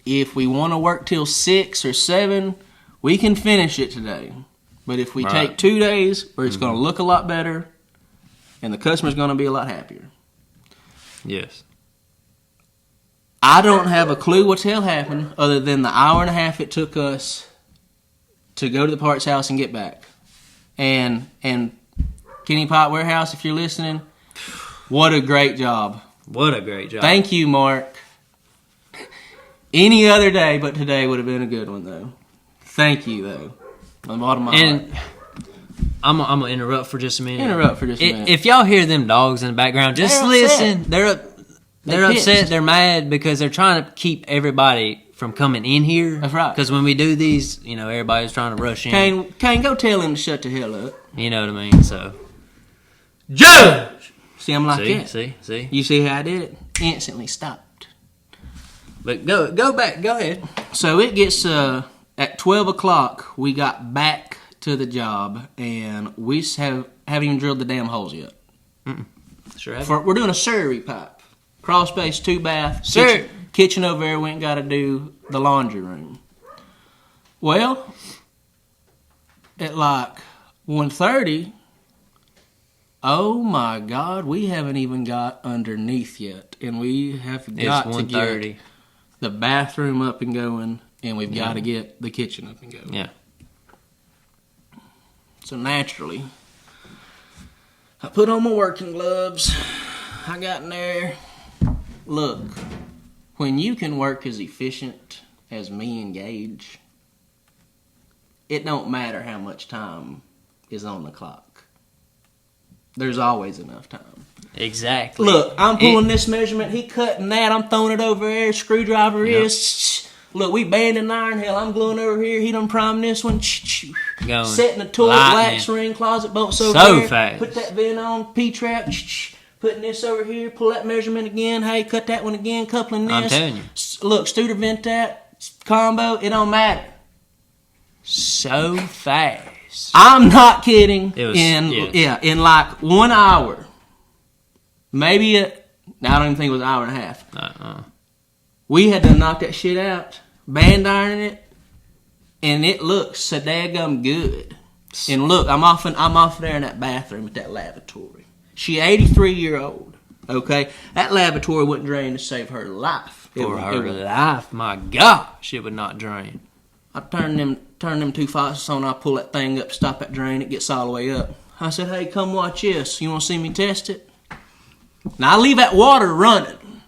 If we want to work till 6 or 7, we can finish it today. But if we take 2 days, where it's going to look a lot better, and the customer's going to be a lot happier. Yes. I don't have a clue what's hell happened other than the hour and a half it took us to go to the parts house and get back. And Kenny Pot Warehouse, if you're listening, what a great job. Thank you, Mark. Any other day but today would have been a good one, though. Thank you, though. On the bottom of my heart. I'm going to interrupt for just a minute. If y'all hear them dogs in the background, just listen. They're upset. They're mad because they're trying to keep everybody from coming in here. That's right. Because when we do these, everybody's trying to rush in. Kane, go tell him to shut the hell up. You know what I mean? So, Judge! See, I'm like that. See? You see how I did it? Instantly stopped. But go back. Go ahead. So it gets, at 12 o'clock, we got back to the job, and we haven't even drilled the damn holes yet. Sure haven't. We're doing a surgery pipe. Crawl space, 2 bath. Kitchen over there, we ain't got to do the laundry room. Well, at like 1:30, oh my God, we haven't even got underneath yet. And we have got to get the bathroom up and going, and we've got to get the kitchen up and going. Yeah. So naturally, I put on my working gloves. I got in there. Look, when you can work as efficient as me and Gage, it don't matter how much time is on the clock. There's always enough time. Exactly. Look, I'm pulling this measurement. He cutting that. I'm throwing it over there. Screwdriver is. Look, we banding iron. Hell, I'm gluing over here. He done primed this one. Going. Setting the toilet, wax ring, closet bolts over there. So fast. Put that vent on. P-trap. Putting this over here, pull that measurement again. Hey, cut that one again, coupling this. I'm telling you. Look, Studer vent that, combo, it don't matter. So fast. I'm not kidding. It was, in like 1 hour. Maybe, I don't even think it was an hour and a half. We had to knock that shit out, band ironing it, and it looks so daggum good. And look, I'm off there in that bathroom at that lavatory. She 83-year-old, okay? That lavatory wouldn't drain to save her life. Life, my gosh, it would not drain. I turn them 2 faucets on, I pull that thing up, stop that drain, it gets all the way up. I said, hey, come watch this. You want to see me test it? Now, I leave that water running,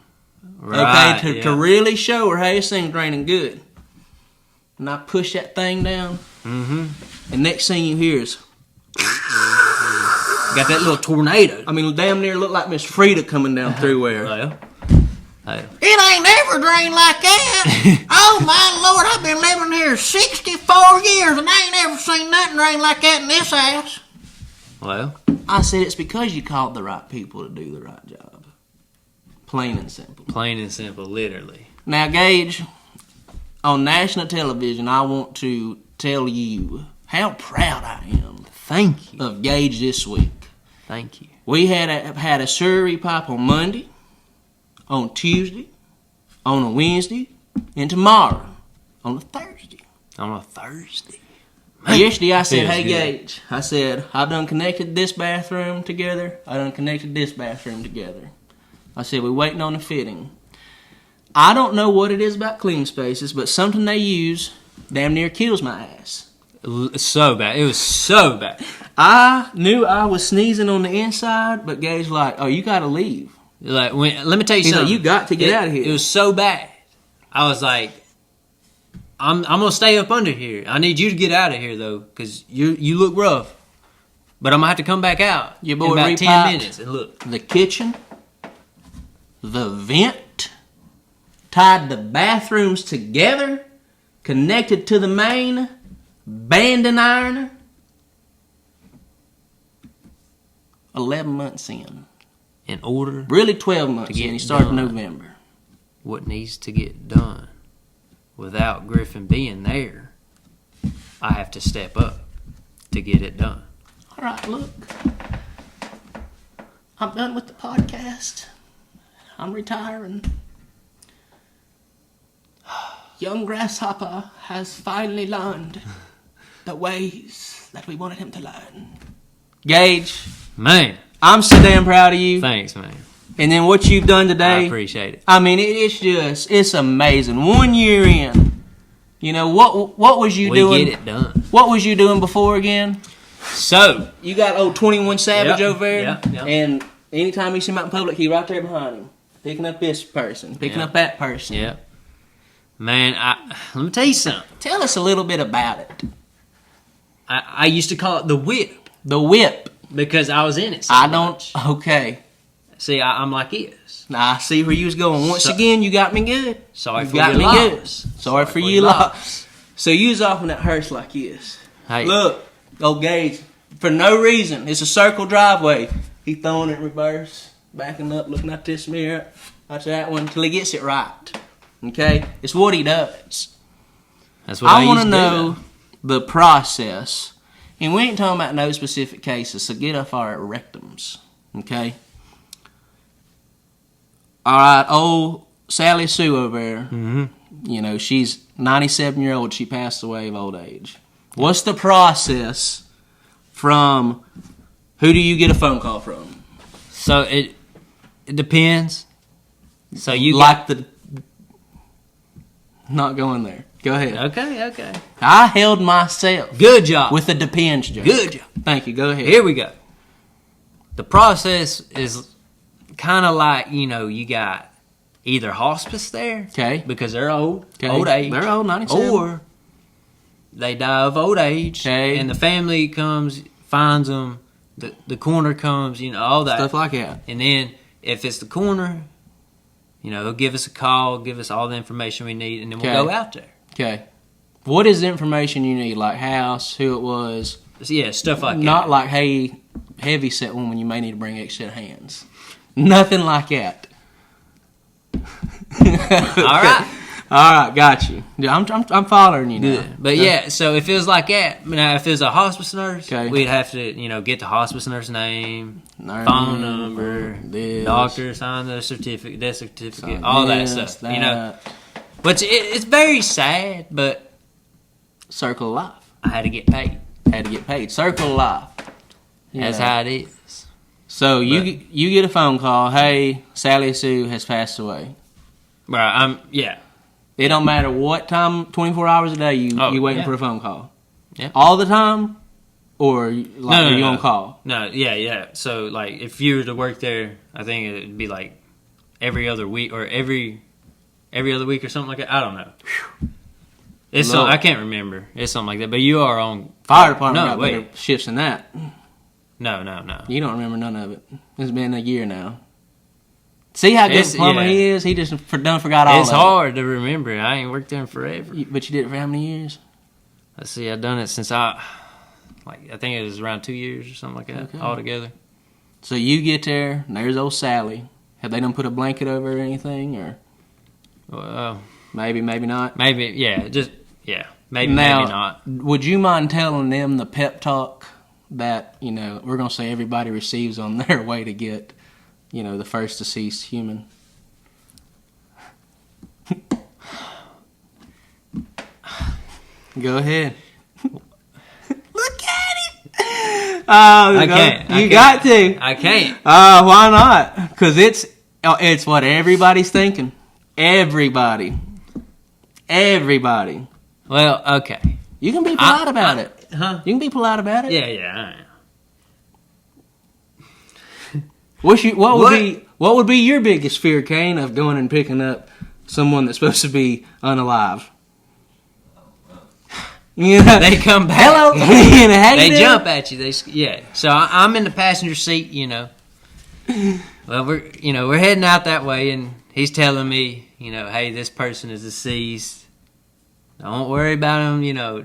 okay, to really show her, hey, this thing's draining good. And I push that thing down, and next thing you hear is... Got that little tornado. I mean, damn near looked like Miss Frida coming down through there. It ain't never drained like that. Oh, my Lord, I've been living here 64 years, and I ain't ever seen nothing drain like that in this house. Well, I said it's because you called the right people to do the right job. Plain and simple. Plain and simple, literally. Now, Gage, on national television, I want to tell you how proud I am. Thank you. Of Gage this week. Thank you. We had a surgery pipe on Monday, on Tuesday, on a Wednesday, and tomorrow on a Thursday. On a Thursday. Man, yesterday I said, hey Gage, I said, I done connected this bathroom together. I done connected this bathroom together. I said, we're waiting on the fitting. I don't know what it is about clean spaces, but something they use damn near kills my ass. So bad. It was so bad. I knew I was sneezing on the inside, but Gage like, oh, you got to leave. Like, let me tell you He's something. Like, you got to get out of here. It was so bad. I was like, I'm gonna stay up under here. I need you to get out of here though, because you look rough. But I'm gonna have to come back out Your boy in about 10 minutes and look. The kitchen, the vent, tied the bathrooms together, connected to the main, banding ironer. 11 months in. In order, really 12 months in. He started in November. What needs to get done? Without Griffin being there, I have to step up to get it done. All right, look. I'm done with the podcast. I'm retiring. Young Grasshopper has finally learned the ways that we wanted him to learn. Gage. Man. I'm so damn proud of you. Thanks, man. And then what you've done today. I appreciate it. I mean, it's amazing. 1 year in. You know, what was you doing? We get it done. What was you doing before again? So. You got old 21 Savage over there. Yep. And anytime you see him out in public, he's right there behind him. Picking up this person. Picking up that person. Yeah. Man, let me tell you something. Tell us a little bit about it. I used to call it the whip. The whip. Because I was in it so much. Okay. See, I'm like this. Now, I see where you was going. Once again, you got me good. Sorry for your loss. Sorry for your loss. So you was off in that hearse like this. Hey. Look, old Gage, for no reason, it's a circle driveway. He throwing it in reverse, backing up, looking at this mirror, watch that one, until he gets it right. Okay? It's what he does. That's what I want to know the process. And we ain't talking about no specific cases, so get off our rectums. Okay? All right, old Sally Sue over there, you know, she's 97-year-old. She passed away of old age. What's the process from who do you get a phone call from? So it depends. So you not going there. Go ahead. Okay. I held myself. Good job. With the depends joke. Good job. Thank you. Go ahead. Here we go. The process is kind of like, you know, you got either hospice there. Okay. Because they're old. Okay. Old age. They're old, 97. Or they die of old age. Okay. And the family comes, finds them. The coroner comes, you know, all that. Stuff like that. And then if it's the coroner, you know, he'll give us a call, give us all the information we need, and then we'll go out there. Okay. What is the information you need? Like house, who it was? Yeah, stuff like that. Not like, hey, heavy set woman, you may need to bring extra hands. Nothing like that. All right, got you. I'm following you now. Good. But yeah, so if it was like that, now if it was a hospice nurse, okay, we'd have to, you know, get the hospice nurse name, phone number, doctor, sign the certificate, death certificate, all that stuff. You know, but it's very sad, but circle of life. I had to get paid. Circle of life. That's how it is. So you get a phone call. Hey, Sally Sue has passed away. Right. It don't matter what time, 24 hours a day, you waiting for a phone call. Yeah. All the time, or are you on call? No. Yeah. So like, if you were to work there, I think it'd be like every other week or every other week or something like that. I don't know. It's I can't remember. It's something like that. But you are on fire department. No, better shifts than that. No. You don't remember none of it. It's been a year now. See how good plumber he is? He just done forgot all of it. It's hard to remember. I ain't worked there forever. But you did it for how many years? Let's see. I've done it since I think it was around 2 years or something like that altogether. So you get there, and there's old Sally. Have they done put a blanket over her or anything? Or well, maybe not? Maybe, yeah. Maybe not. Would you mind telling them the pep talk that, we're going to say everybody receives on their way to get, the first deceased human? Go ahead. Look at it. I can't. You got to. I can't. Why not? Because it's what everybody's thinking. Everybody. Well, okay. You can be polite about it. Huh? You can be polite about it. Yeah. What would be your biggest fear, Kane, of going and picking up someone that's supposed to be unalive? They come back. Hello. They jump at you. So I'm in the passenger seat. Well, we're heading out that way, and he's telling me, hey, this person is deceased. Don't worry about him,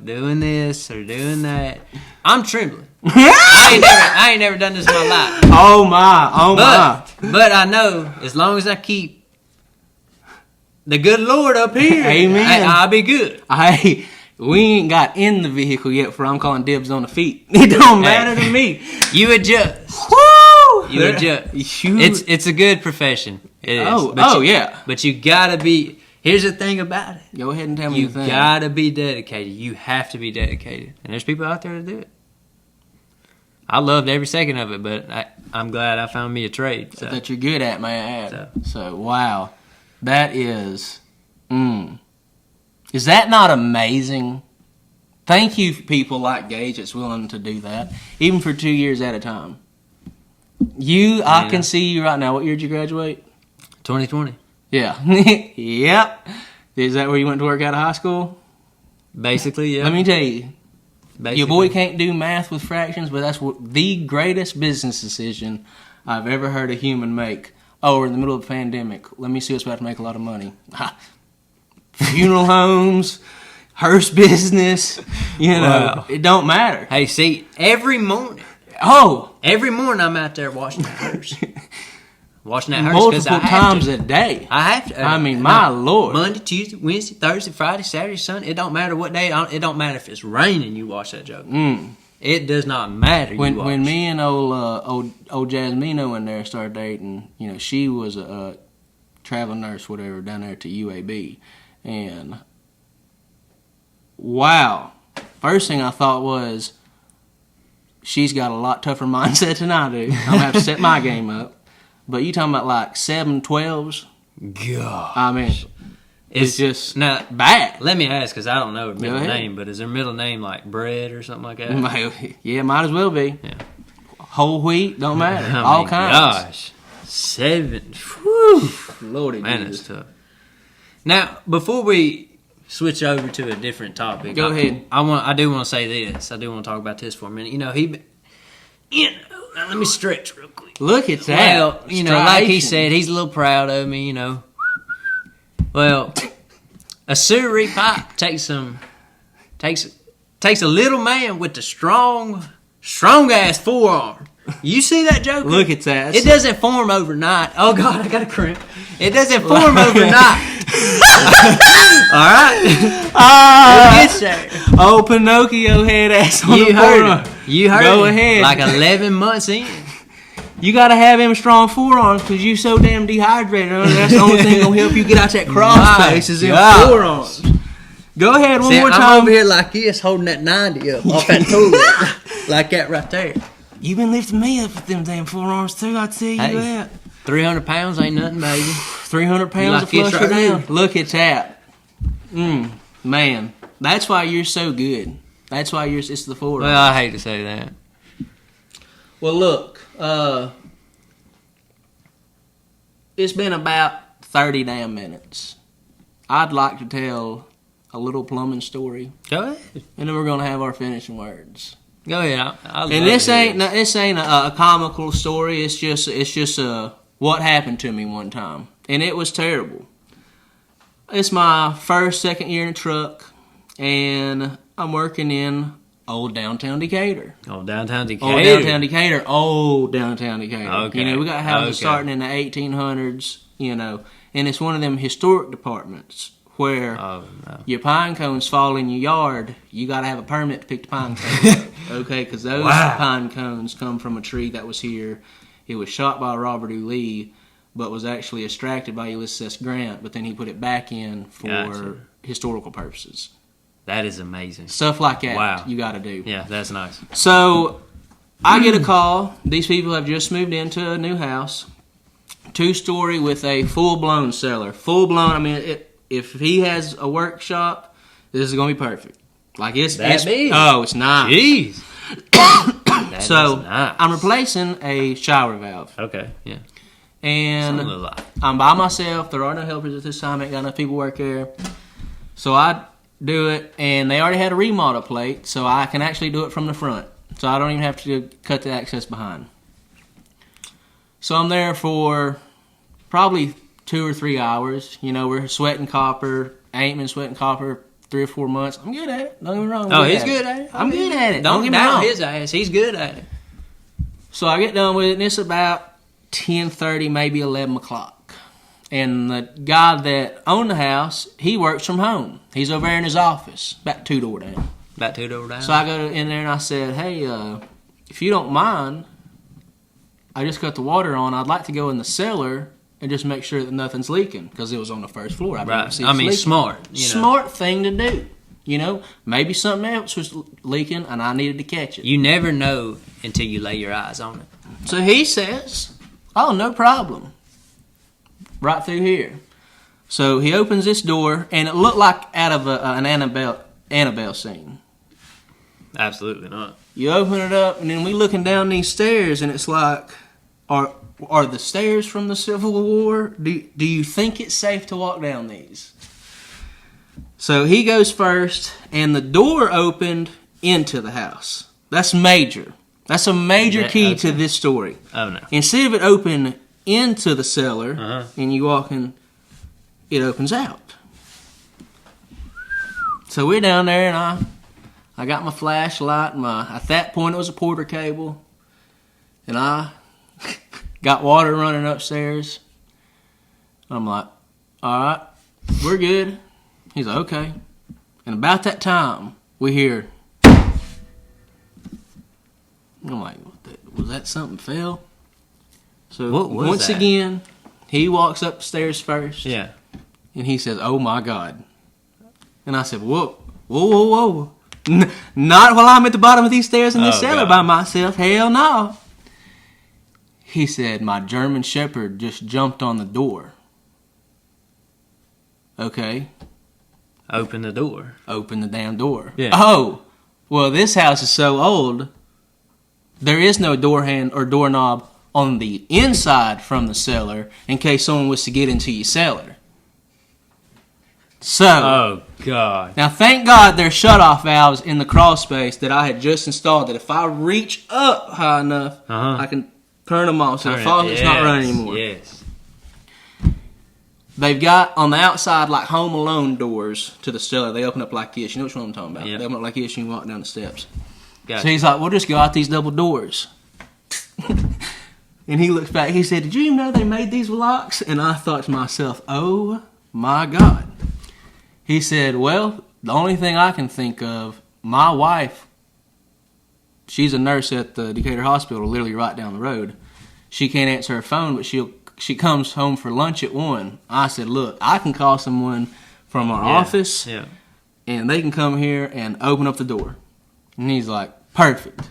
doing this or doing that. I'm trembling. I ain't never done this in my life. Oh my. But I know as long as I keep the good Lord up here, amen, I'll be good. We ain't got in the vehicle yet for I'm calling dibs on the feet. It don't matter to me. You adjust. Woo! You adjust. It's a good profession. It is. Yeah. But you gotta be. Here's the thing about it. Go ahead and tell me the thing. You gotta be dedicated. You have to be dedicated. And there's people out there to do it. I loved every second of it, but I'm glad I found me a trade. So. That you're good at, may I add. So wow. That is... Is that not amazing? Thank you, people like Gage that's willing to do that, even for 2 years at a time. I can see you right now. What year did you graduate? 2020. Yeah. Yep. Is that where you went to work out of high school? Basically, yeah. Let me tell you. Your boy can't do math with fractions, but that's the greatest business decision I've ever heard a human make. Oh, we're in the middle of a pandemic. Let me see what's about to make a lot of money. Funeral homes, hearse business, Wow. It don't matter. Hey, see, every morning I'm out there washing that hearse. Multiple times a day. I have to. My Lord. Monday, Tuesday, Wednesday, Thursday, Friday, Saturday, Sunday. It don't matter what day. It don't matter if it's raining. You wash that joke. It does not matter. When me and old Jasmino in there started dating, she was a travel nurse, whatever, down there to UAB, and wow, first thing I thought was, she's got a lot tougher mindset than I do. I'm gonna have to set my game up. But you talking about like 7-12s? God. It's just not bad. Let me ask, because I don't know her middle name, but is her middle name like Bread or something like that? Yeah, might as well be. Yeah. Whole wheat, don't matter. All kinds. Gosh. 7. Whew. Lordy, man, that's tough. Now, before we switch over to a different topic, go ahead. I do want to say this. I do want to talk about this for a minute. Let me stretch real quick. Look at that. Well, like he said, he's a little proud of me, Well, a sewery pipe takes a little man with a strong ass forearm. You see that, Joker? Look at that. It doesn't form overnight. Oh God, I got a cramp. It doesn't form overnight. All right. It gets there. Oh, Pinocchio head ass on the forearm. You heard Go it. ahead. Like 11 months in. You gotta have him strong forearms because you so damn dehydrated. That's the only thing gonna help you get out that cross space is in forearms. Go ahead one more time. I'm over here like this, holding that 90 up off that tool, like that right there. You've been lifting me up with them damn forearms too. I tell you that. 300 pounds ain't nothing, baby. 300 pounds to flush her down. Look at that. Man, that's why you're so good. That's why it's the forearms. Well, I hate to say that. Well, look, it's been about 30 damn minutes. I'd like to tell a little plumbing story. Go ahead. And then we're going to have our finishing words. Go ahead. And this ain't a comical story. It's just what happened to me one time. And it was terrible. It's my second year in a truck. And I'm working in old downtown Decatur. Old downtown Decatur. Old downtown Decatur. Okay. We got houses starting in the 1800s, and it's one of them historic departments where your pine cones fall in your yard, you got to have a permit to pick the pine cones up. Okay, because those pine cones come from a tree that was here. It was shot by Robert E. Lee, but was actually extracted by Ulysses S. Grant, but then he put it back in for historical purposes. That is amazing. Stuff like that you got to do. Yeah, that's nice. So I get a call. These people have just moved into a new house. 2-story with a full-blown cellar. Full-blown, I mean, if he has a workshop, this is going to be perfect. Like, it's big. Oh, it's nice. Jeez. So, nice. I'm replacing a shower valve. Okay, yeah. And I'm by myself. There are no helpers at this time. Ain't got enough people work there. So I do it, and they already had a remodel plate, so I can actually do it from the front. So I don't even have to cut the access behind. So I'm there for probably 2 or 3 hours. You know, we're sweating copper. I ain't been sweating copper 3 or 4 months. I'm good at it. Don't get me wrong. He's good at it. I'm good at it. Don't get me wrong. His ass. He's good at it. So I get done with it, and it's about 10:30, maybe 11 o'clock. And the guy that owned the house, he works from home. He's over there in his office, about 2 doors down. About 2 doors down? So I go in there and I said, hey, if you don't mind, I just cut the water on. I'd like to go in the cellar and just make sure that nothing's leaking, because it was on the first floor. I mean, smart. Smart thing to do. You know, maybe something else was leaking and I needed to catch it. You never know until you lay your eyes on it. So he says, oh, no problem. Right through here. So he opens this door, and it looked like out of an Annabelle scene. Absolutely not. You open it up, and then we looking down these stairs, and it's like, are the stairs from the Civil War? Do you think it's safe to walk down these? So he goes first, and the door opened into the house. That's major. That's a major key to this story. Oh, no. Instead of it opening into the cellar, and you walk in, it opens out. So we're down there, and I got my flashlight, and at that point it was a Porter cable, and I got water running upstairs. I'm like, all right, we're good. He's like, okay. And about that time, we hear, I'm like, was that something fell? So once again, he walks up the stairs first. Yeah. And he says, oh my God. And I said, whoa. Not while I'm at the bottom of these stairs in this cellar by myself. Hell no. He said, my German Shepherd just jumped on the door. Okay. Open the door. Open the damn door. Yeah. Oh, well, this house is so old, there is no door hand or doorknob on the inside from the cellar in case someone was to get into your cellar. So, oh God. Now thank God there's shutoff valves in the crawl space that I had just installed, that if I reach up high enough, I can turn them off so the faucet's not running anymore. Yes. They've got on the outside like Home Alone doors to the cellar. They open up like this. You know which one I'm talking about? Yep. They open up like this and you walk down the steps. Gotcha. So he's like, we'll just go out these double doors. And he looks back. He said, did you even know they made these locks? And I thought to myself, oh my God. He said, well, the only thing I can think of, my wife, she's a nurse at the Decatur Hospital, literally right down the road. She can't answer her phone, but she comes home for lunch at 1. I said, look, I can call someone from our office, and they can come here and open up the door. And he's like, perfect.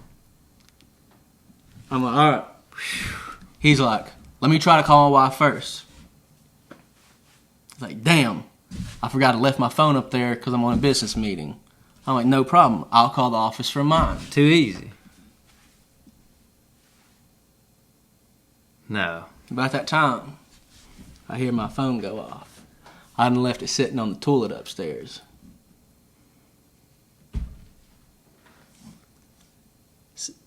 I'm like, all right. He's like, let me try to call my wife first. It's like, damn, I forgot I left my phone up there because I'm on a business meeting. I'm like, no problem. I'll call the office from mine. Too easy. No. About that time, I hear my phone go off. I hadn't left it sitting on the toilet upstairs.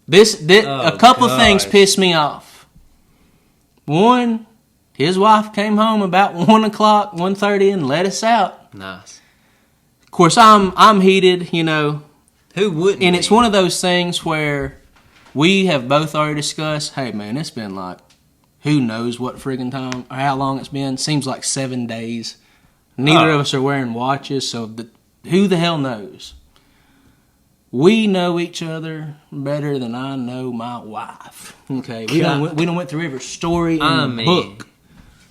A couple things pissed me off. One, his wife came home about 1 o'clock, 1:30, and let us out. Nice. Of course, I'm heated, you know. Who wouldn't? And it's one of those things where we have both already discussed, hey, man, it's been like, who knows what friggin' time or how long it's been. Seems like 7 days. Neither of us are wearing watches, so who the hell knows? We know each other better than I know my wife. Okay, we done went through every story in the book.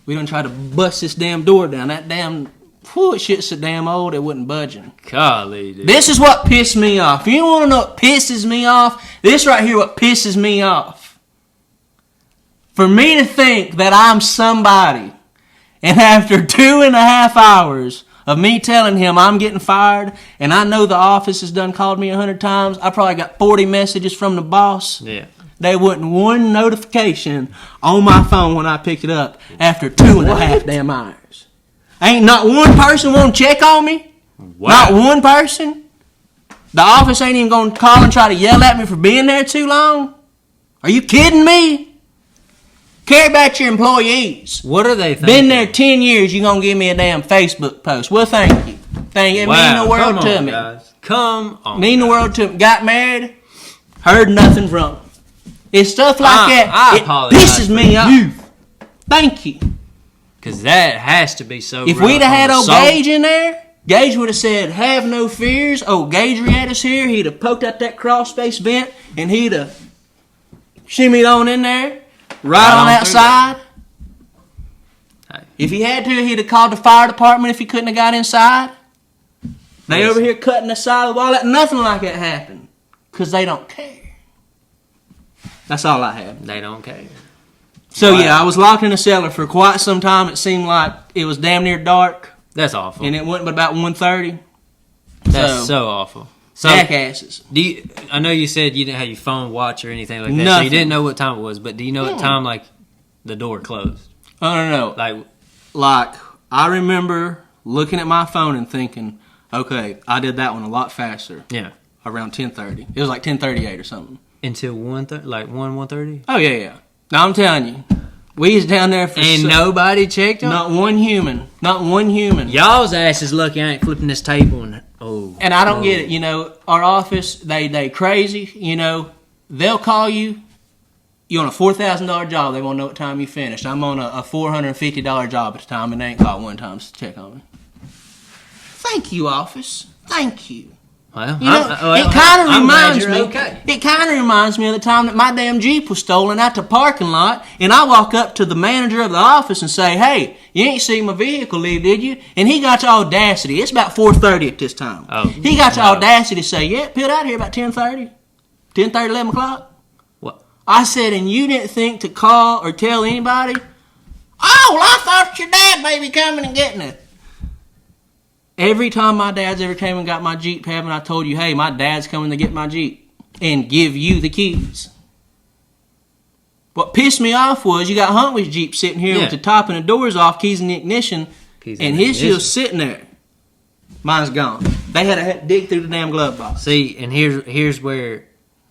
We done tried to bust this damn door down. That damn shit's so damn old it wasn't budging. Golly, dude. This is what pissed me off. You want to know what pisses me off? This right here, what pisses me off. For me to think that I'm somebody, and after 2.5 hours of me telling him I'm getting fired, and I know the office has done called me 100 times, I probably got 40 messages from the boss. Yeah. There wasn't one notification on my phone when I picked it up after 2.5 damn hours. Ain't not one person want to check on me. Wow. Not one person. The office ain't even going to call and try to yell at me for being there too long. Are you kidding me? Care about your employees. What are they thinking? Been there 10 years, you going to give me a damn Facebook post. Well, thank you. Thank you. It mean the world to me. Guys. Come on. Mean the world to me. Got married, heard nothing from them. It's stuff like that. It pisses me off. Thank you. Because that has to be so. If we'd have had old Gage in there, Gage would have said, "Have no fears." Oh, Gage had us here. He'd have poked out that crawl space vent and he'd have shimmied on in there. Right on outside. Hey. If he had to, he'd have called the fire department if he couldn't have got inside. They over here cutting the side of the wall. Nothing like that happened. Because they don't care. That's all I have. They don't care. So yeah, I was locked in a cellar for quite some time. It seemed like it was damn near dark. That's awful. And it went but about 1:30. That's so awful. So, jackasses. I know you said you didn't have your phone watch or anything like that, Nothing. so you didn't know what time it was, but do you know what time, like, the door closed? Oh, no. Like, I remember looking at my phone and thinking, okay, I did that one a lot faster. Yeah. Around 10:30. It was like 10:38 or something. Until 1:30? Oh, yeah. Now, I'm telling you, we was down there for... And nobody checked on? Not one human. Not one human. Y'all's ass is lucky I ain't flipping this table and... Oh. And I don't get it. You know, our office, they crazy. You know, they'll call you. You're on a $4,000 job. They want to know what time you finished. I'm on a $450 job at the time, and they ain't called one time to check on me. Thank you, office. Thank you. Well, you know, it kind of reminds me. Okay. It kind of reminds me of the time that my damn Jeep was stolen out the parking lot, and I walk up to the manager of the office and say, "Hey, you ain't seen my vehicle leave, did you?" And he got the audacity. It's about 4:30 at this time. Oh, he got the audacity to say, "Yeah, peeled out here about 10:30, 11 o'clock." What? I said, "And you didn't think to call or tell anybody?" "Oh, well, I thought your dad may be coming and getting it." Every time my dad's ever came and got my Jeep, haven't I told you, "Hey, my dad's coming to get my Jeep and give you the keys"? What pissed me off was you got Huntley's Jeep sitting here with the top and the doors off, keys in the ignition, and his was sitting there. Mine's gone. They had to dig through the damn glove box. See, and here's where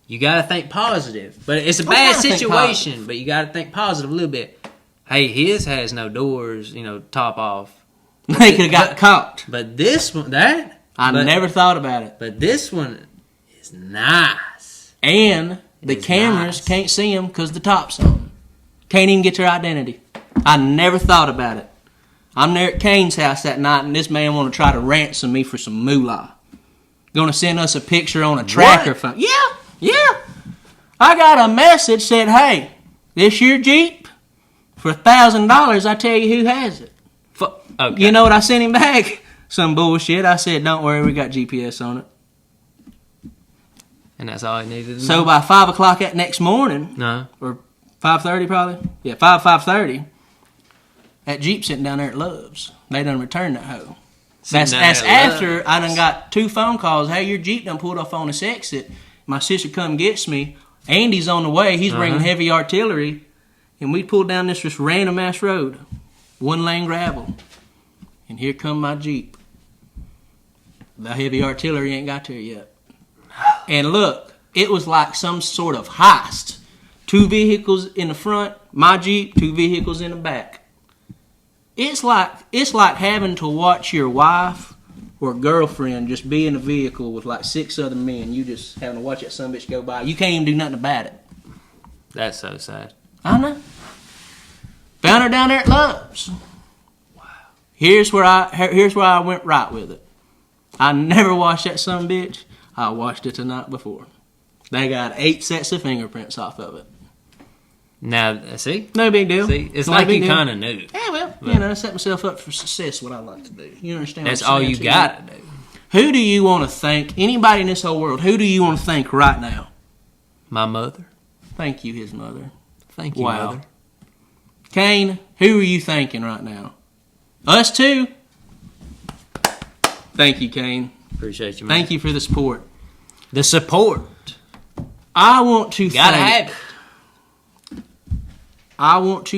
you got to think positive. But it's a bad situation, but you got to think positive a little bit. Hey, his has no doors, top off. They could have got caught. But this one, I never thought about it. But this one is nice. And the cameras can't see them because the top's on. Can't even get their identity. I never thought about it. I'm there at Kane's house that night, and this man want to try to ransom me for some moolah. Going to send us a picture on a tracker phone. Yeah. I got a message said, "Hey, this your Jeep? For $1,000, I tell you who has it." Okay. You know what I sent him back? Some bullshit. I said, "Don't worry, we got GPS on it." And that's all I needed to So know. by 5 o'clock that next morning, or 5:30 probably, 5:30, that Jeep sitting down there at Love's. They done returned that hoe. That's after I done got 2 phone calls. "Hey, your Jeep done pulled off on this exit. My sister come gets me. Andy's on the way. He's bringing heavy artillery." And we pulled down this just random ass road. 1 lane gravel. And here come my Jeep. The heavy artillery ain't got there yet. And look, it was like some sort of heist. 2 vehicles in the front, my Jeep, 2 vehicles in the back. It's like having to watch your wife or girlfriend just be in a vehicle with like 6 other men. You just having to watch that son of a bitch go by. You can't even do nothing about it. That's so sad. I know. Found her down there at Love's. Wow. Here's where I went right with it. I never washed that son bitch. I washed it the night before. They got 8 sets of fingerprints off of it. Now, see? No big deal. See, it's like you kind of knew. Yeah, well, you know, set myself up for success, what I like to do. You understand? That's all you got to do. Who do you want to thank? Anybody in this whole world, who do you want to thank right now? My mother. Thank you, his mother. Thank you, Mother. Kane, who are you thanking right now? Us too? Thank you, Kane. Appreciate you, man. Thank you for the support. The support. I want to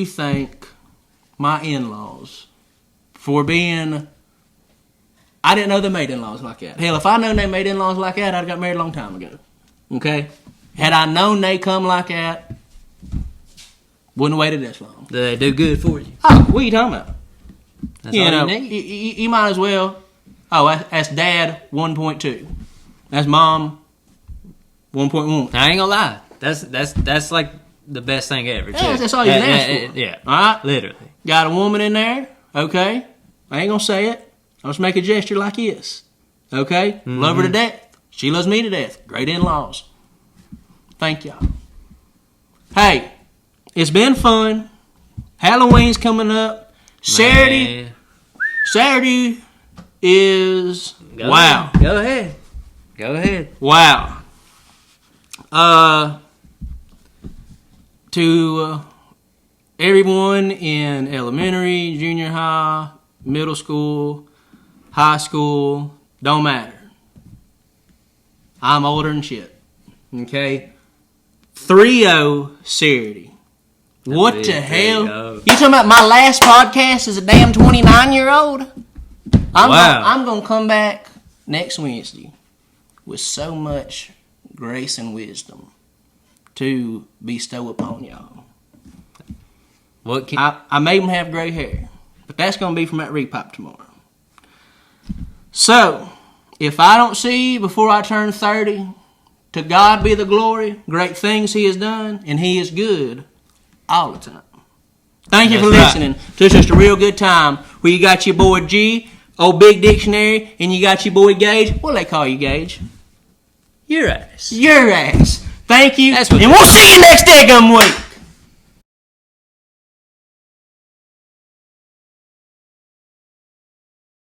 thank my in-laws for being... I didn't know they made in-laws like that. Hell, if I known they made in-laws like that, I'd have got married a long time ago. Okay? Had I known they come like that, wouldn't have waited this long. They do good for you. Oh, what are you talking about? That's all you need. You might as well... Oh, that's dad, 1.2. That's mom, 1.1. I ain't gonna lie. That's like the best thing ever. Yeah, that's all you can ask for. Yeah. All right? Literally. Got a woman in there, okay? I ain't gonna say it. I'll just make a gesture like this. Okay? Mm-hmm. Love her to death. She loves me to death. Great in-laws. Thank y'all. Hey, it's been fun. Halloween's coming up. Saturday is... Wow. Go ahead. Wow. To everyone in elementary, junior high, middle school, high school, don't matter. I'm older than shit. Okay? 3-0 Saturday. What the hell? You talking about my last podcast as a damn 29-year-old? I'm going to come back next Wednesday with so much grace and wisdom to bestow upon y'all. I made them have gray hair, but that's going to be from that repop tomorrow. So, if I don't see you before I turn 30, to God be the glory, great things He has done, and He is good all the time. Thank you for listening to Just a Real Good Time, where you got your boy G, old Big Dictionary, and you got your boy Gage. What do they call you, Gage? Your ass. Your ass. Thank you, and we'll see you next day, week.